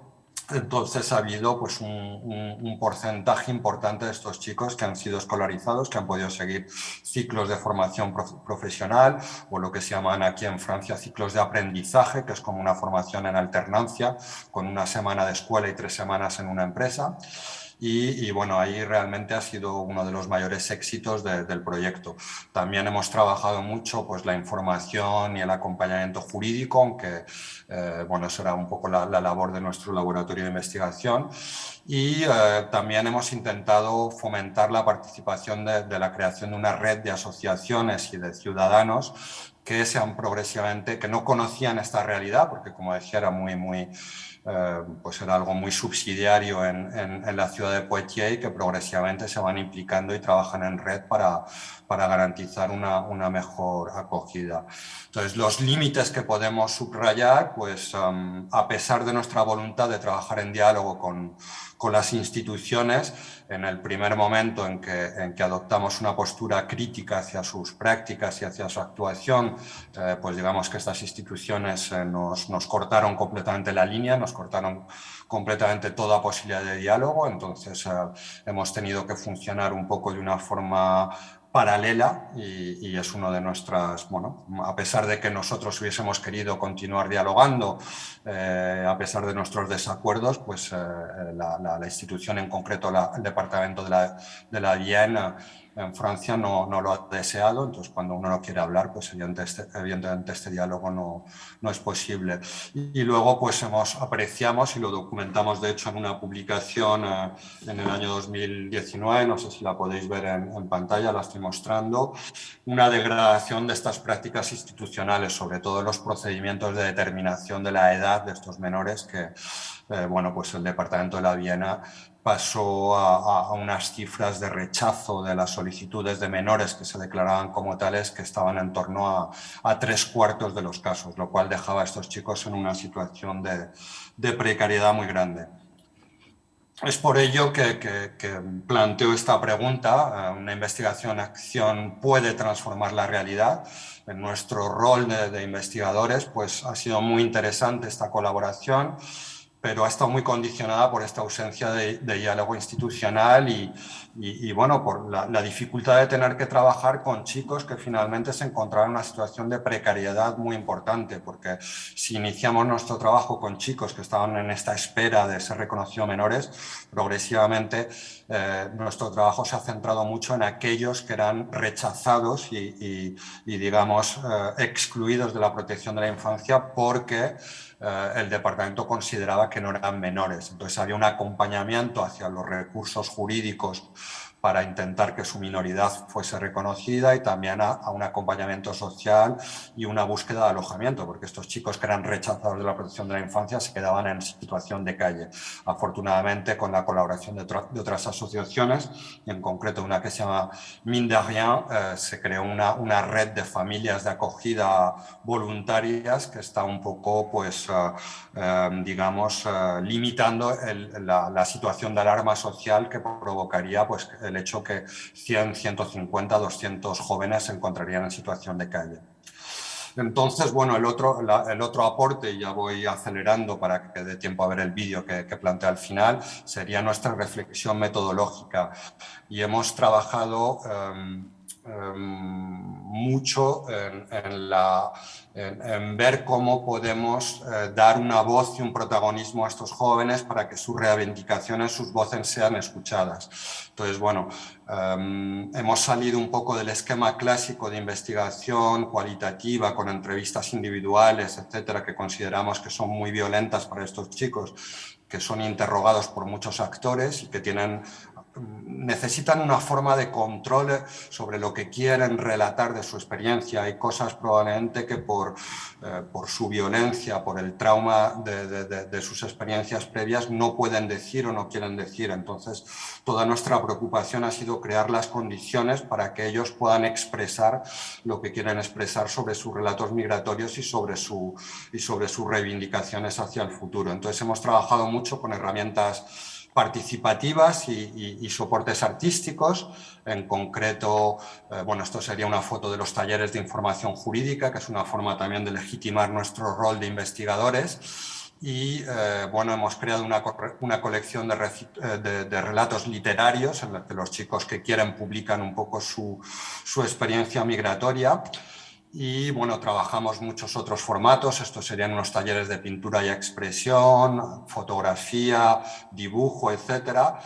Entonces ha habido pues, un porcentaje importante de estos chicos que han sido escolarizados, que han podido seguir ciclos de formación profesional o lo que se llaman aquí en Francia ciclos de aprendizaje, que es como una formación en alternancia con una semana de escuela y 3 semanas en una empresa. Y bueno, ahí realmente ha sido uno de los mayores éxitos del proyecto. También hemos trabajado mucho pues, la información y el acompañamiento jurídico, aunque bueno, eso era un poco la labor de nuestro laboratorio de investigación. Y también hemos intentado fomentar la participación de la creación de una red de asociaciones y de ciudadanos que sean progresivamente, que no conocían esta realidad, porque como decía era pues era algo muy subsidiario en la ciudad de Poitiers, y que progresivamente se van implicando y trabajan en red para garantizar una mejor acogida. Entonces, los límites que podemos subrayar, pues a pesar de nuestra voluntad de trabajar en diálogo con las instituciones, en el primer momento en que adoptamos una postura crítica hacia sus prácticas y hacia su actuación, pues digamos que estas instituciones nos cortaron completamente la línea, nos cortaron completamente toda posibilidad de diálogo. Entonces hemos tenido que funcionar un poco de una forma paralela y es uno de nuestras, bueno, a pesar de que nosotros hubiésemos querido continuar dialogando, a pesar de nuestros desacuerdos, pues la institución, en concreto el departamento de la Vienne en Francia, no lo ha deseado. Entonces, cuando uno no quiere hablar, pues evidentemente este diálogo no es posible. Y luego pues apreciamos y lo documentamos de hecho en una publicación en el año 2019, no sé si la podéis ver en pantalla, la estoy mostrando, una degradación de estas prácticas institucionales, sobre todo los procedimientos de determinación de la edad de estos menores que, bueno, pues el departamento de la Viena pasó a unas cifras de rechazo de las solicitudes de menores que se declaraban como tales, que estaban en torno a 3/4 de los casos, lo cual dejaba a estos chicos en una situación de precariedad muy grande. Es por ello que planteo esta pregunta. Una investigación-acción puede transformar la realidad. En nuestro rol de investigadores pues, ha sido muy interesante esta colaboración, pero ha estado muy condicionada por esta ausencia de diálogo institucional y bueno, por la dificultad de tener que trabajar con chicos que finalmente se encontraron en una situación de precariedad muy importante, porque si iniciamos nuestro trabajo con chicos que estaban en esta espera de ser reconocidos menores, progresivamente nuestro trabajo se ha centrado mucho en aquellos que eran rechazados y digamos, excluidos de la protección de la infancia porque el departamento consideraba que no eran menores. Entonces había un acompañamiento hacia los recursos jurídicos para intentar que su minoridad fuese reconocida y también a un acompañamiento social y una búsqueda de alojamiento, porque estos chicos que eran rechazados de la protección de la infancia se quedaban en situación de calle. Afortunadamente, con la colaboración de otras asociaciones, y en concreto una que se llama Mine de Rien, se creó una red de familias de acogida voluntarias que está un poco, pues, digamos, limitando la situación de alarma social que provocaría, pues, el hecho que 100, 150, 200 jóvenes se encontrarían en situación de calle. Entonces, bueno, el otro aporte, y ya voy acelerando para que dé tiempo a ver el vídeo que plantea al final, sería nuestra reflexión metodológica. Y hemos trabajado mucho en ver cómo podemos dar una voz y un protagonismo a estos jóvenes para que sus reivindicaciones, sus voces sean escuchadas. Entonces, bueno, hemos salido un poco del esquema clásico de investigación cualitativa con entrevistas individuales, etcétera, que consideramos que son muy violentas para estos chicos, que son interrogados por muchos actores y que necesitan una forma de control sobre lo que quieren relatar de su experiencia. Hay cosas probablemente que por su violencia, por el trauma de sus experiencias previas no pueden decir o no quieren decir. Entonces, toda nuestra preocupación ha sido crear las condiciones para que ellos puedan expresar lo que quieren expresar sobre sus relatos migratorios y sobre sus reivindicaciones hacia el futuro. Entonces, hemos trabajado mucho con herramientas participativas y soportes artísticos. En concreto, bueno, esto sería una foto de los talleres de información jurídica, que es una forma también de legitimar nuestro rol de investigadores. y bueno, hemos creado una colección de relatos literarios en los que los chicos que quieren publican un poco su experiencia migratoria. Y bueno, trabajamos muchos otros formatos. Estos serían unos talleres de pintura y expresión, fotografía, dibujo, etcétera.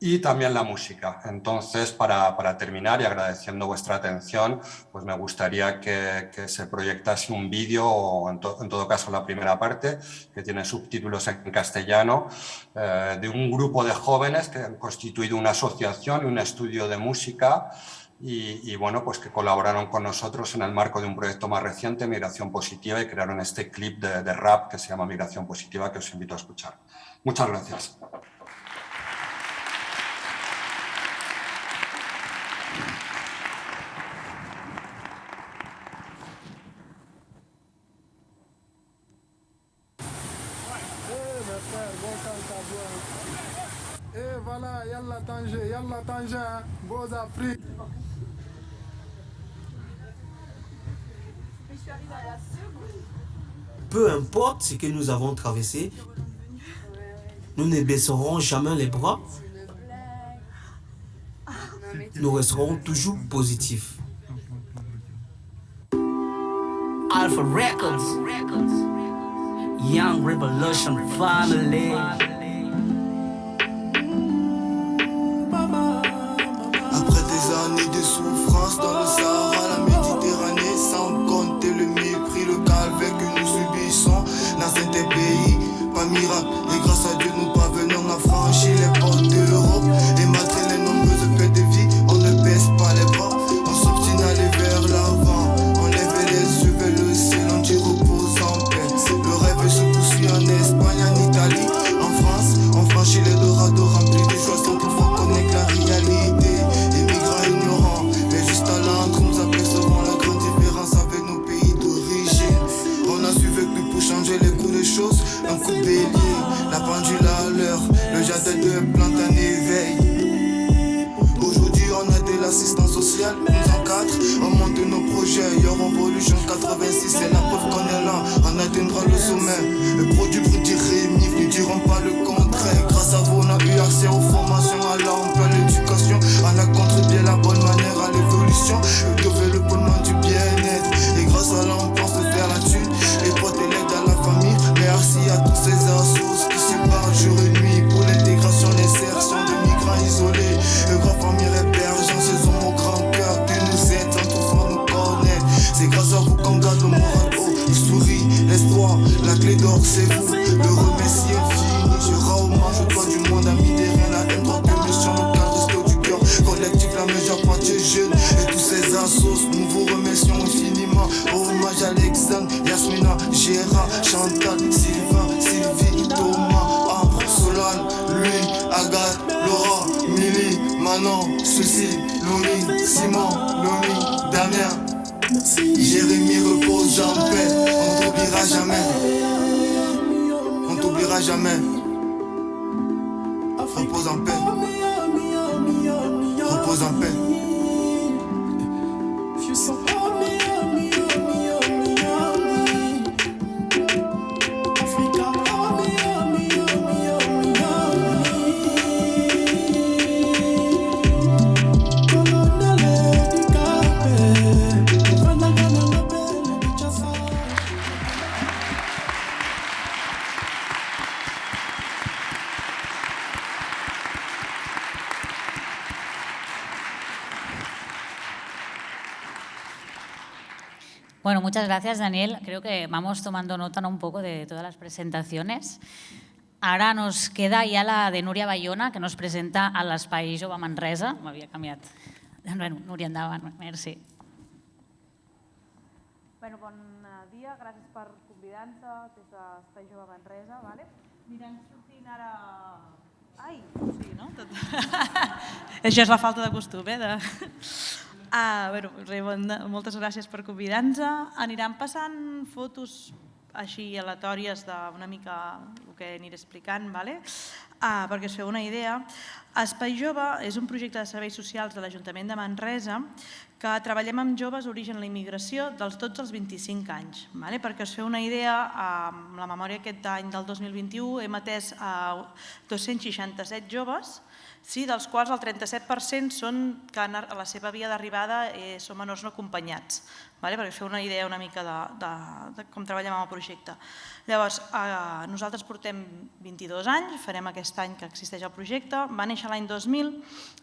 Y también la música. Entonces, para terminar y agradeciendo vuestra atención, pues me gustaría que se proyectase un vídeo, o en todo caso la primera parte, que tiene subtítulos en castellano, de un grupo de jóvenes que han constituido una asociación y un estudio de música y bueno, pues que colaboraron con nosotros en el marco de un proyecto más reciente, Migración Positiva, y crearon este clip de rap que se llama Migración Positiva, que os invito a escuchar. Muchas gracias. Peu importe ce que nous avons traversé, nous ne baisserons jamais les bras. Nous resterons toujours positifs. Alpha Records, Young Revolution Family. Après des années de souffrance dans le Sahara, la Méditerranée, sans compter le mépris, le calvaire que nous subissons dans certains pays, pas miracle. Et grâce à Dieu, nous parvenons à franchir les portes de l'Europe. Et malgré les nombreuses pertes de vie, on ne baisse pas les bras. On s'obstine d'aller vers l'avant. On lève les yeux vers le ciel, on dit repose en paix. Le rêve se poursuit en Espagne, en Italie, en France. On franchit les dorados remplis de joie sans pouvoir connaître la réalité. Immigrants ignorants, mais juste à l'entre, nous apercevons la grande différence avec nos pays d'origine. On a su vécu pour changer les coups de choses, un coup de bélier, la pendule à l'heure, le jardin de plantes en éveil. Aujourd'hui on a de l'assistance sociale, nous encadre, on monte nos projets, Your Revolution 86, c'est la preuve qu'on est là, on atteindra le sommet. Le produit brut irrémif, nous dirons pas le contraire. Grâce à vous on a eu accès aux formations, à l'emploi, à l'éducation. On a contribué la bonne manière à l'évolution, le développement du bien-être. Et grâce à l'emploi on se fait la thune, et porter l'aide à la famille. Merci à tous ces assos qui se battent jour et nuit pour l'intégration, l'insertion de migrants isolés. Le grand famille hébergeant ces hommes au grand cœur que nous êtes en trouvant nous connaître. C'est grâce à vous qu'on garde le moral haut, le sourire, l'espoir, la clé d'or c'est vous. Le remercie infini, je rends hommage au toit du monde ami des reins. La M3 de mission locale, resto du cœur collectif, la majeure partie jeune. Et tous ces assos, nous vous remercions infiniment. Hommage à Alexandre, Yasmina, Gérard, Chantal, Sylvain, Sylvie, Thomas, Ambre, Solal, Louis, Agathe, Laura, Milly, Manon, Cécile, Louis, Simon, Louis, Damien. Jérémy repose en paix, on t'oubliera jamais. On t'oubliera jamais. Repose en paix. Repose en paix. Bueno, muchas gracias, Daniel. Creo que vamos tomando nota, ¿no?, un poco de todas las presentaciones. Ahora nos queda ya la de Núria Bayona, que nos presenta a l'Espai Jove Manresa. M'havia canviat. Bueno, Núria, endavant. Merci. Bon dia, gràcies per convidar-nos des de l'Espai Jove Manresa. Mirant sortint ara... Ai, sí, no? Això és la falta de costum, moltes gràcies per convidar-nos. Aniran passant fotos així aleatòries d'una mica el que aniré explicant. perquè us feu una idea, Espai Jove és un projecte de serveis socials de l'Ajuntament de Manresa que treballem amb joves d'origen a la immigració dels 12 als 25 anys. Perquè us feu una idea, amb la memòria aquest any del 2021 hem atès 267 joves, dels quals el 37% són que a la seva via d'arribada són menors no acompanyats, perquè feu una idea una mica de com treballem amb el projecte. Llavors, nosaltres portem 22 anys, farem aquest any que existeix el projecte, va néixer l'any 2000,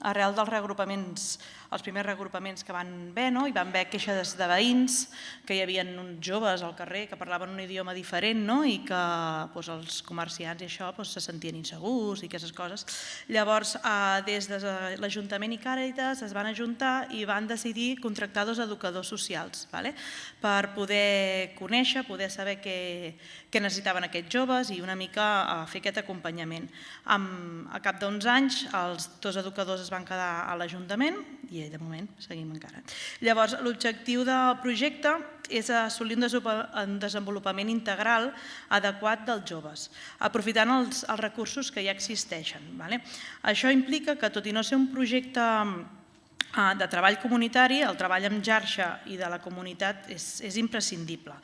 arrel dels reagrupaments, els primers reagrupaments que van haver, hi van haver queixes de veïns, que hi havia uns joves al carrer que parlaven un idioma diferent i que els comerciants i això se sentien insegurs i aquestes coses. Llavors, des de l'Ajuntament i Càritas es van ajuntar i van decidir contractar 2 educadors socials per poder conèixer, poder saber què necessitaven aquests joves i una mica fer aquest acompanyament. Al cap d'uns anys, els 2 educadors es van quedar a l'Ajuntament i de moment seguim encara. Llavors, l'objectiu del projecte és assolir un desenvolupament integral adequat dels joves, aprofitant els recursos que ja existeixen. Això implica que, tot i no ser un projecte de treball comunitari, el treball en xarxa i de la comunitat és imprescindible,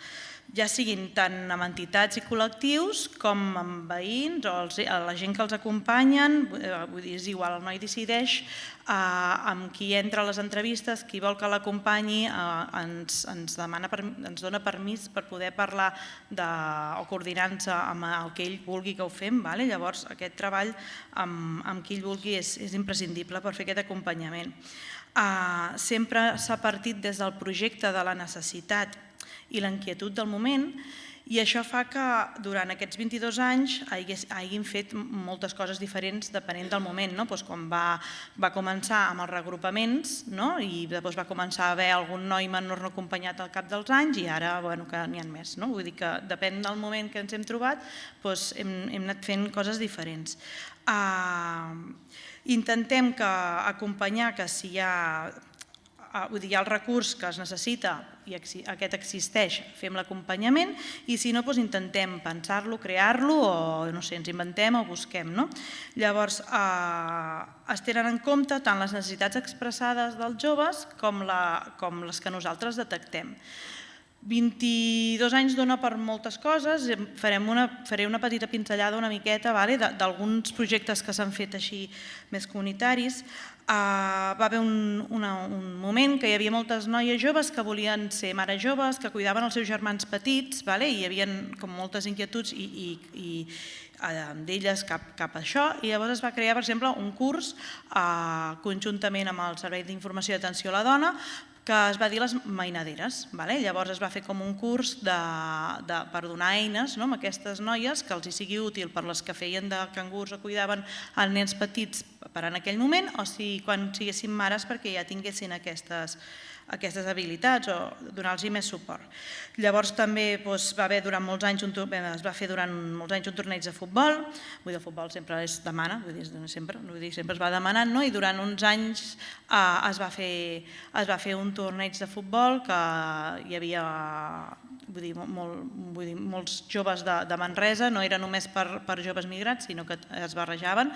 ja siguin tant amb entitats i col·lectius com amb veïns o la gent que els acompanyen, vull dir, és igual, el noi decideix amb qui entra a les entrevistes, qui vol que l'acompanyi, ens dona permís per poder parlar o coordinar-se amb el que ell vulgui que ho fem. Llavors, aquest treball amb qui ell vulgui és imprescindible per fer aquest acompanyament. Sempre s'ha partit des del projecte de la necessitat i l'inquietud del moment, i això fa que durant aquests 22 anys hagin fet moltes coses diferents depenent del moment. Quan va començar amb els reagrupaments i després va començar a haver algun noi menor no acompanyat al cap dels anys i ara que n'hi ha més. Vull dir que depèn del moment que ens hem trobat, hem anat fent coses diferents. Intentem acompanyar que si hi ha el recurs que es necessita i aquest existeix, fem l'acompanyament i si no, intentem pensar-lo, crear-lo o ens inventem o busquem. Llavors, es tenen en compte tant les necessitats expressades dels joves com les que nosaltres detectem. 22 anys dona per moltes coses, faré una petita pinzellada una miqueta d'alguns projectes que s'han fet així més comunitaris. Va haver un moment que hi havia moltes noies joves que volien ser mares joves, que cuidaven els seus germans petits, i hi havia moltes inquietuds d'elles cap a això, i llavors es va crear, per exemple, un curs conjuntament amb el Servei d'Informació i Atenció a la Dona que es va dir les mainaderes. Llavors es va fer com un curs per donar eines a aquestes noies que els sigui útil per les que feien de cangurs o cuidaven els nens petits per en aquell moment o quan siguessin mares perquè ja tinguessin aquestes habilitats o donar-los més suport. Llavors també va haver durant molts anys es va fer durant molts anys un torneig de futbol, el futbol sempre es demana, sempre es va demanant, i durant uns anys es va fer un torneig de futbol que hi havia molts joves de Manresa, no era només per joves migrats, sinó que es barrejaven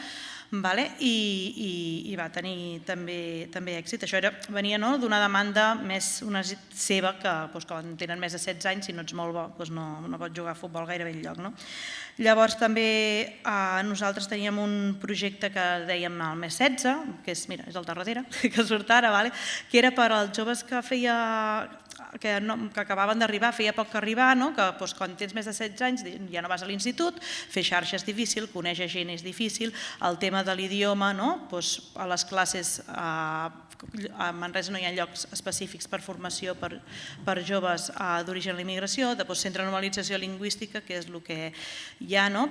i va tenir també èxit. Això venia d'una demanda més seva que quan tenen més de 16 anys, si no ets molt bo, no pots jugar a futbol gairebé enlloc. Llavors també nosaltres teníem un projecte que dèiem el Més 16, que és el de darrere, que surt ara, que era per als joves que acabaven d'arribar, feia poc que arribar, que quan tens més de 16 anys ja no vas a l'institut, fer xarxa és difícil, conèixer gent és difícil, el tema de l'idioma, a les classes a Manresa no hi ha llocs específics per formació per joves d'origen a la immigració, després centre de normalització lingüística, que és el que hi ha, no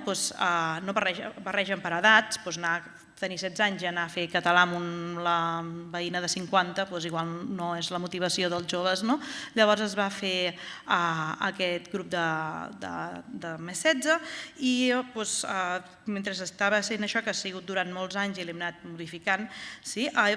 barregen per edats, anar tenir 16 anys i anar a fer català amb la veïna de 50, doncs igual no és la motivació dels joves, no? Llavors es va fer aquest grup de més 16 i mentre estava sent això, que ha sigut durant molts anys i l'hem anat modificant,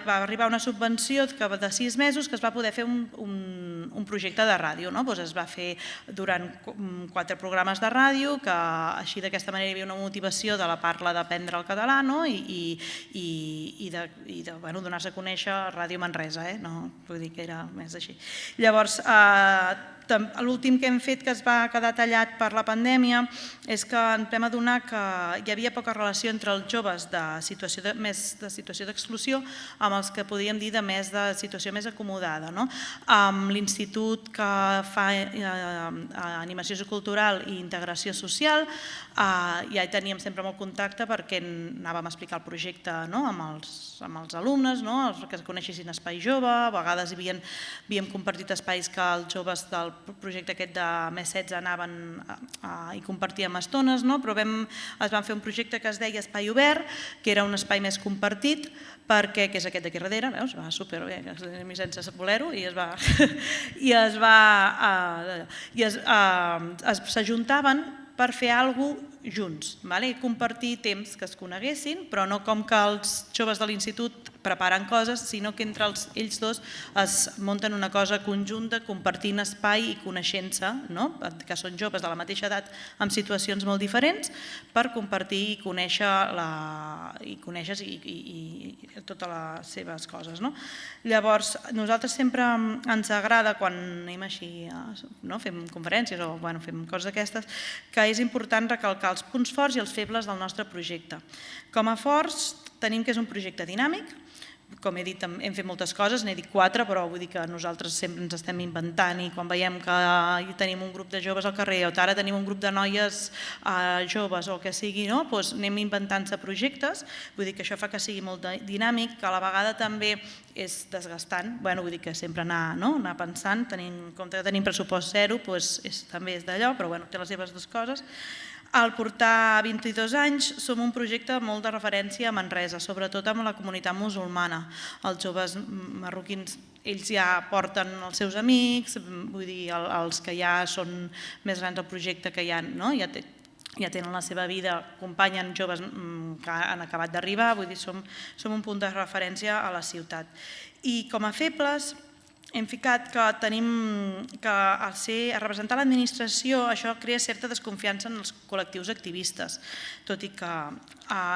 va arribar una subvenció de 6 mesos que es va poder fer un projecte de ràdio. Es va fer durant 4 programes de ràdio, que així d'aquesta manera hi havia una motivació de la parla d'aprendre el català i de donar-se a conèixer a Ràdio Manresa, vull dir que era més així. Llavors, l'últim que hem fet que es va quedar tallat per la pandèmia és que ens vam adonar que hi havia poca relació entre els joves de situació d'exclusió amb els que podríem dir de situació més acomodada. Amb l'Institut que fa animació cultural i integració social ja hi teníem sempre molt contacte perquè anàvem a explicar el projecte amb els alumnes, que es coneixessin Espai Jove, a vegades havíem compartit espais que els joves del projecte aquest de més 16 anaven i compartíem estones, però es van fer un projecte que es deia Espai Obert, que era un espai més compartit, que és aquest d'aquí darrere, veus? Va superbé, sense voler-ho, i s'ajuntaven per fer alguna cosa junts, i compartir temps que es coneguessin, però no com que els joves de l'institut preparen coses, sinó que entre ells dos es munten una cosa conjunta, compartint espai i coneixent-se, que són joves de la mateixa edat amb situacions molt diferents, per compartir i conèixer totes les seves coses. Llavors, nosaltres sempre ens agrada, quan anem així, fem conferències o fem coses d'aquestes, que és important recalcar els punts forts i els febles del nostre projecte. Com a forts tenim que és un projecte dinàmic. Com he dit, hem fet moltes coses, n'he dit 4, però vull dir que nosaltres sempre ens estem inventant i quan veiem que tenim un grup de joves al carrer o ara tenim un grup de noies joves o que sigui, anem inventant-se projectes, vull dir que això fa que sigui molt dinàmic, que a la vegada també és desgastant, vull dir que sempre anar pensant, tenint en compte que tenim pressupost zero, també és d'allò, però té les seves dues coses. Al portar 22 anys som un projecte molt de referència a Manresa, sobretot amb la comunitat musulmana. Els joves marroquins, ells ja porten els seus amics, vull dir, els que ja són més grans del projecte, que ja tenen la seva vida, acompanyen joves que han acabat d'arribar, vull dir, som un punt de referència a la ciutat. I com a febles, hem ficat que tenim que al representar l'administració això crea certa desconfiança en els col·lectius activistes, tot i que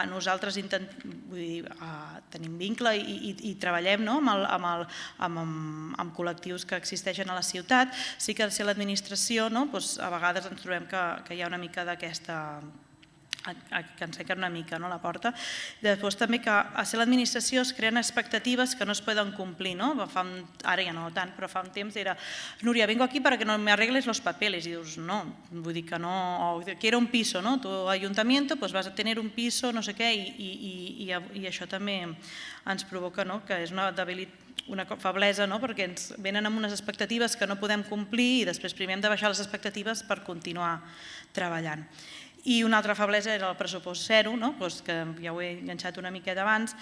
nosaltres tenim vincle i treballem amb col·lectius que existeixen a la ciutat, sí que al ser l'administració a vegades ens trobem que hi ha una mica d'aquesta que ensequen una mica la porta. Després també que a ser l'administració es creen expectatives que no es poden complir. Ara ja no tant, però fa un temps era Núria, vengo aquí para que no me arregles los papeles. I dius, no, vull dir que no, quiero un piso, tu ayuntamiento vas a tener un piso, no sé què, i això també ens provoca que és una feblesa, perquè ens venen amb unes expectatives que no podem complir i després primer hem de baixar les expectatives per continuar treballant. I una altra feblesa era el pressupost zero, que ja ho he enganxat una miqueta abans,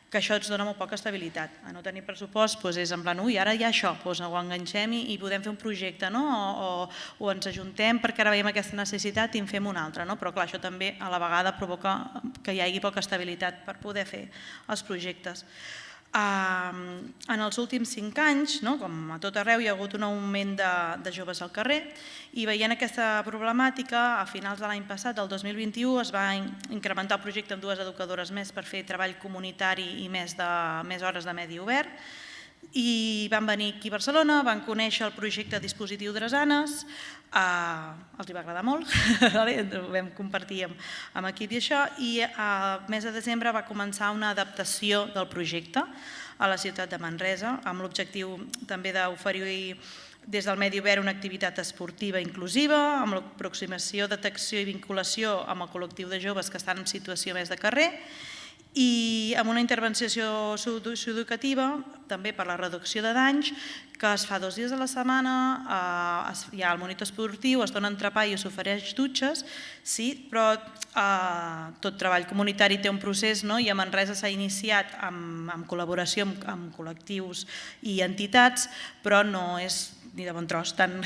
que això ens dona molt poca estabilitat. A no tenir pressupost és en plan, ara hi ha això, ho enganxem i podem fer un projecte, o ens ajuntem perquè ara veiem aquesta necessitat i en fem un altre, però clar, això també a la vegada provoca que hi hagi poca estabilitat per poder fer els projectes. En els últims 5 anys, com a tot arreu, hi ha hagut un augment de joves al carrer i veient aquesta problemàtica, a finals de l'any passat, del 2021, es va incrementar el projecte amb 2 educadores més per fer treball comunitari i més hores de medi obert. I van venir aquí a Barcelona, van conèixer el projecte Dispositiu Dresanes, els va agradar molt, ho vam compartir amb equip i això, i al mes de desembre va començar una adaptació del projecte a la ciutat de Manresa, amb l'objectiu també d'oferir des del medi obert una activitat esportiva inclusiva, amb l'aproximació, detecció i vinculació amb el col·lectiu de joves que estan en situació més de carrer, i amb una intervenció socioeducativa, també per la reducció de danys, que es fa 2 dies a la setmana, hi ha el monitor esportiu, es dona entrepà i s'ofereix dutxes, sí, però tot treball comunitari té un procés, i a Manresa s'ha iniciat en col·laboració amb col·lectius i entitats, però no és ni de bon tros tan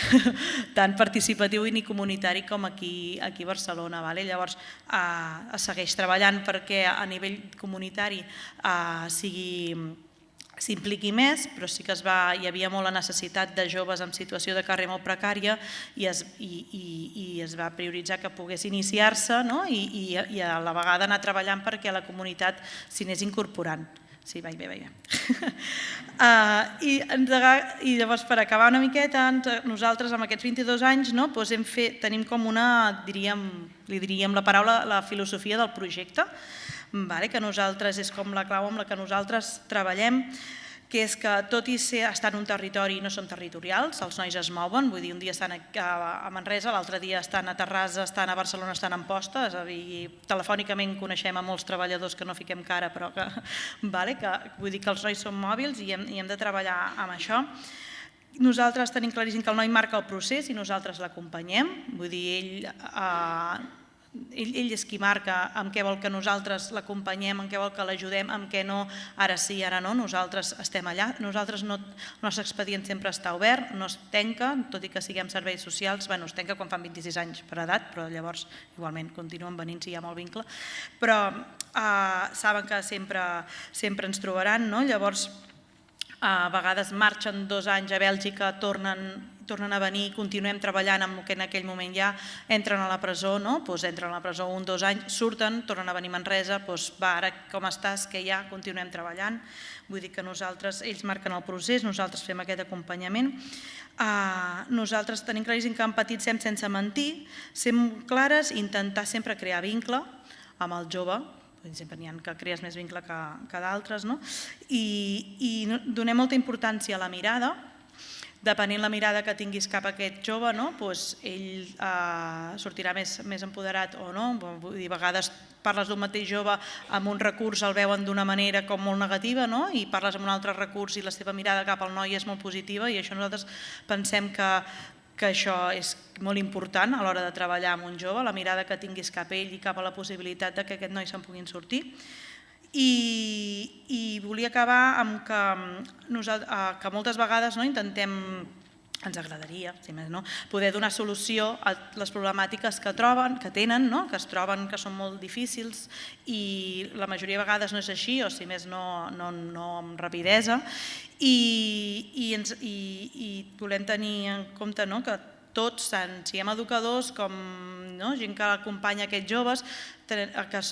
participatiu ni comunitari com aquí a Barcelona. Llavors es segueix treballant perquè a nivell comunitari s'impliqui més, però sí que hi havia molt la necessitat de joves en situació de carrer molt precària i es va prioritzar que pogués iniciar-se i a la vegada anar treballant perquè la comunitat s'hi anés incorporant. Sí, vaig bé. I llavors, per acabar una miqueta, nosaltres amb aquests 22 anys tenim com una, li diríem la paraula, la filosofia del projecte, que nosaltres és com la clau amb la que nosaltres treballem, que és que tot i estar en un territori no són territorials, els nois es mouen, vull dir, un dia estan a Manresa, l'altre dia estan a Terrassa, estan a Barcelona, estan a Amposta, és a dir, telefònicament coneixem a molts treballadors que no fiquem cara, però que vull dir que els nois són mòbils i hem de treballar amb això. Nosaltres tenim claríssim que el noi marca el procés i nosaltres l'acompanyem, vull dir, ell és qui marca amb què vol que nosaltres l'acompanyem, amb què vol que l'ajudem, amb què no, ara sí, ara no, nosaltres estem allà, el nostre expedient sempre està obert, no es tanca, tot i que siguem serveis socials, es tanca quan fan 26 anys per edat, però llavors igualment continuen venint si hi ha molt vincle, però saben que sempre ens trobaran, llavors a vegades marxen 2 anys a Bèlgica, tornen a venir, continuem treballant amb el que en aquell moment ja entren a la presó, entren a la presó 1 o 2 anys, surten, tornen a venir a Manresa, ara com estàs, què hi ha, continuem treballant, vull dir que ells marquen el procés, nosaltres fem aquest acompanyament. Nosaltres tenim claríssim que empatitzem sense mentir, sem clares, intentar sempre crear vincle amb el jove, sempre n'hi ha que crees més vincle que d'altres, i donem molta importància a la mirada. Depenent la mirada que tinguis cap a aquest jove, ell sortirà més empoderat o no. Vull dir, a vegades parles d'un mateix jove amb un recurs, el veuen d'una manera com molt negativa, i parles amb un altre recurs i la seva mirada cap al noi és molt positiva, i això nosaltres pensem que això és molt important a l'hora de treballar amb un jove, la mirada que tinguis cap a ell i cap a la possibilitat que aquest noi se'n puguin sortir. I volia acabar amb que moltes vegades intentem, ens agradaria, si més no, poder donar solució a les problemàtiques que tenen, que es troben que són molt difícils, i la majoria de vegades no és així, o si més no amb rapidesa, i volem tenir en compte que tots, tant siguem educadors com gent que acompanya aquests joves, que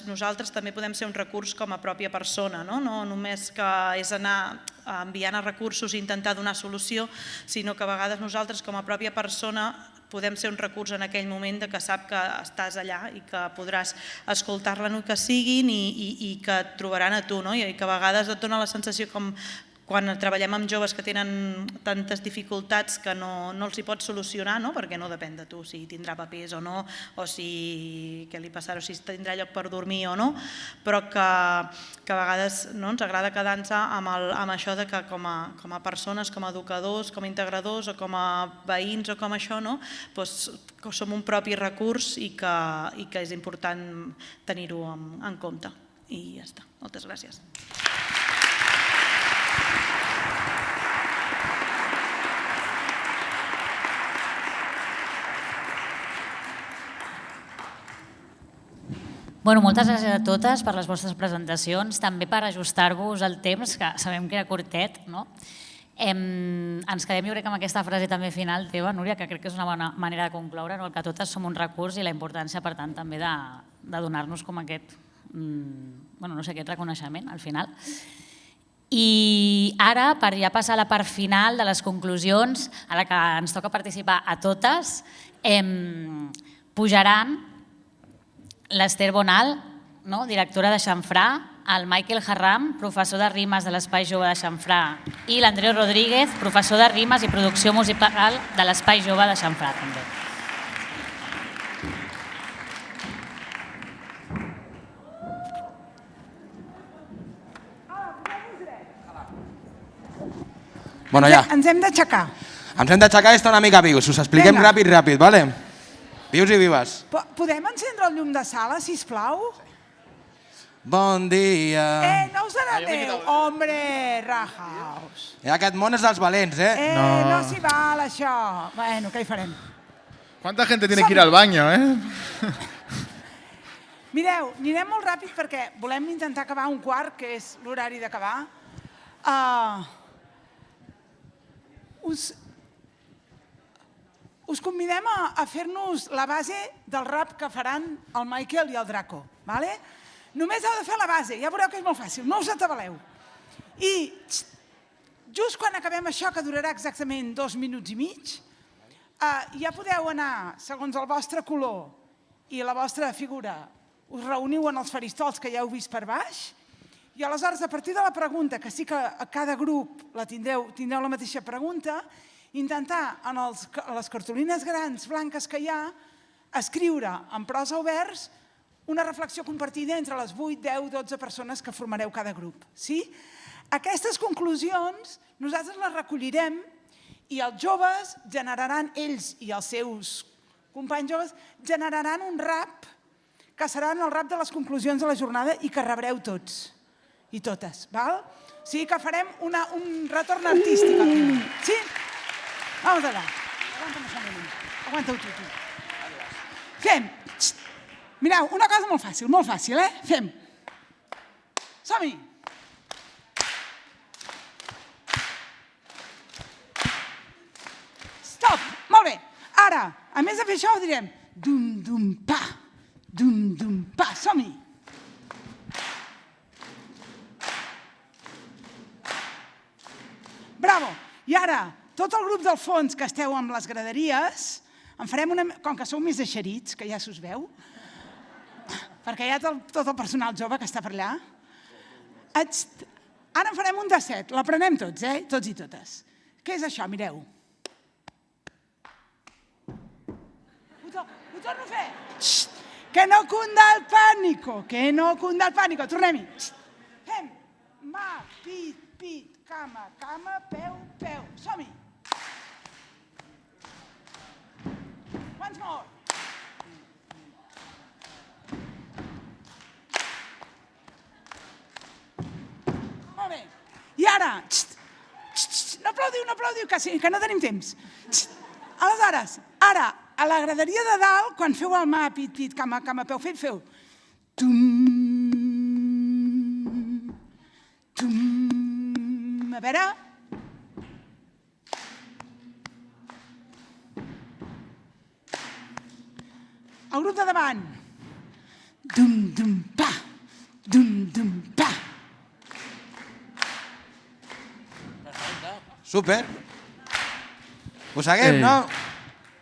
nosaltres també podem ser un recurs com a pròpia persona, no només que és anar enviant recursos i intentar donar solució, sinó que a vegades nosaltres com a pròpia persona podem ser un recurs en aquell moment que sap que estàs allà i que podràs escoltar-la en el que siguin i que et trobaran a tu, i que a vegades et dona la sensació com quan treballem amb joves que tenen tantes dificultats que no els hi pots solucionar, perquè no depèn de tu si tindrà papers o no, o si què li passarà, o si tindrà lloc per dormir o no, però que a vegades ens agrada quedar-nos amb això que com a persones, com a educadors, com a integradors o com a veïns o com això, que som un propi recurs i que és important tenir-ho en compte. I ja està. Moltes gràcies. Moltes gràcies a totes per les vostres presentacions, també per ajustar-vos el temps, que sabem que era curtet. Ens quedem, jo crec, amb aquesta frase també final teva, Núria, que crec que és una bona manera de concloure, que totes som un recurs i la importància, per tant, també de donar-nos com aquest reconeixement al final. I ara, per ja passar a la part final de les conclusions, a la que ens toca participar a totes, pujaran l'Ester Bonal, directora de Xamfrà, el Michael Harram, professor de rimes de l'Espai Jove de Xamfrà, i l'Andreu Rodríguez, professor de rimes i producció musical de l'Espai Jove de Xamfrà, també. Bueno, ja. Ens hem d'aixecar. Ens hem d'aixecar i estar una mica vius. Us expliquem ràpid, vale? Vius i vives. Podem encendre el llum de sala, sisplau? Bon dia. No us n'aneu, hombre, rajaos. Aquest món és dels valents, No s'hi val, això. Bueno, què hi farem? ¿Cuánta gente tiene que ir al baño, Mireu, anirem molt ràpid perquè volem intentar acabar a 1:15, que és l'horari d'acabar. Us convidem a fer-nos la base del rap que faran el Michael i el Draco. Només heu de fer la base, ja veureu que és molt fàcil, no us atabaleu. I just quan acabem això, que durarà exactament 2 minuts i mig, ja podeu anar, segons el vostre color i la vostra figura, us reuniu en els faristols que ja heu vist per baix, i aleshores, a partir de la pregunta, que sí que a cada grup tindreu la mateixa pregunta, intentar en les cartolines grans blanques que hi ha escriure en prosa o vers una reflexió compartida entre les 8, 10, 12 persones que formareu cada grup. Aquestes conclusions nosaltres les recollirem i els joves generaran, ells i els seus companys joves, generaran un rap que serà el rap de les conclusions de la jornada i que rebreu tots i totes. O sigui que farem un retorn artístic aquí. Sí? Vamos allà. Aguanta-ho tu. Fem. Mireu, una cosa molt fàcil, Fem. Som-hi. Stop. Molt bé. Ara, a més de fer això, direm dum-dum-pa, dum-dum-pa. Som-hi. Bravo. I ara, tot el grup del fons que esteu amb les graderies, en farem una... Com que sou més eixerits, que ja s'us veu, perquè hi ha tot el personal jove que està per allà. Ara en farem un de 7, l'aprenem tots, tots i totes. Què és això? Mireu. Ho torno a fer. Que no cunda el pànico, que no cunda el pànico. Tornem-hi. Fem. Ma, pit, pit, cama, cama, peu, peu. Som-hi. Once more. Molt bé. I ara, no aplaudiu, que no tenim temps. Aleshores, ara, a la graderia de dalt, quan feu el mà, pit, pit, cama, cama, peu, feu tum, tum. A veure... El grup de davant. Dum-dum-pa, dum-dum-pa. Súper. Ho seguim, no?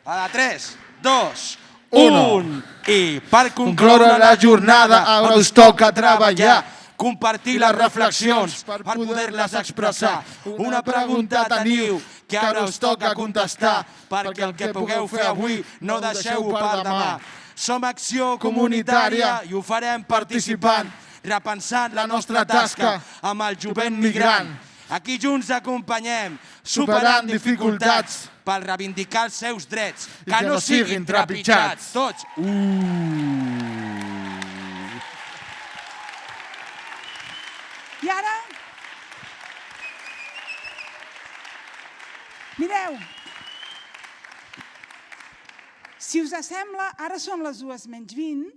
A la 3, 2, 1. I per concloure la jornada ara us toca treballar. Compartir les reflexions per poder-les expressar. Una pregunta teniu que ara us toca contestar, perquè el que pugueu fer avui no deixeu-ho per demà. Som acció comunitària i ho farem participant, repensant la nostra tasca amb el jovent migrant. Aquí junts acompanyem, superant dificultats per reivindicar els seus drets, que no siguin trepitjats. Tots. I ara... Mireu, si us sembla, ara són les 2:20,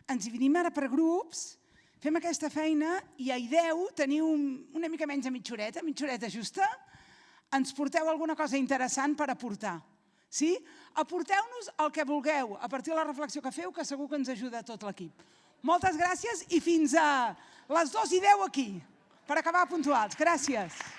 ens dividim ara per grups, fem aquesta feina i a 10 teniu una mica menys de mitjoreta justa, ens porteu alguna cosa interessant per aportar. Sí? Aporteu-nos el que vulgueu a partir de la reflexió que feu, que segur que ens ajuda a tot l'equip. Moltes gràcies i fins a les 2:10 aquí, per acabar puntuals. Gràcies.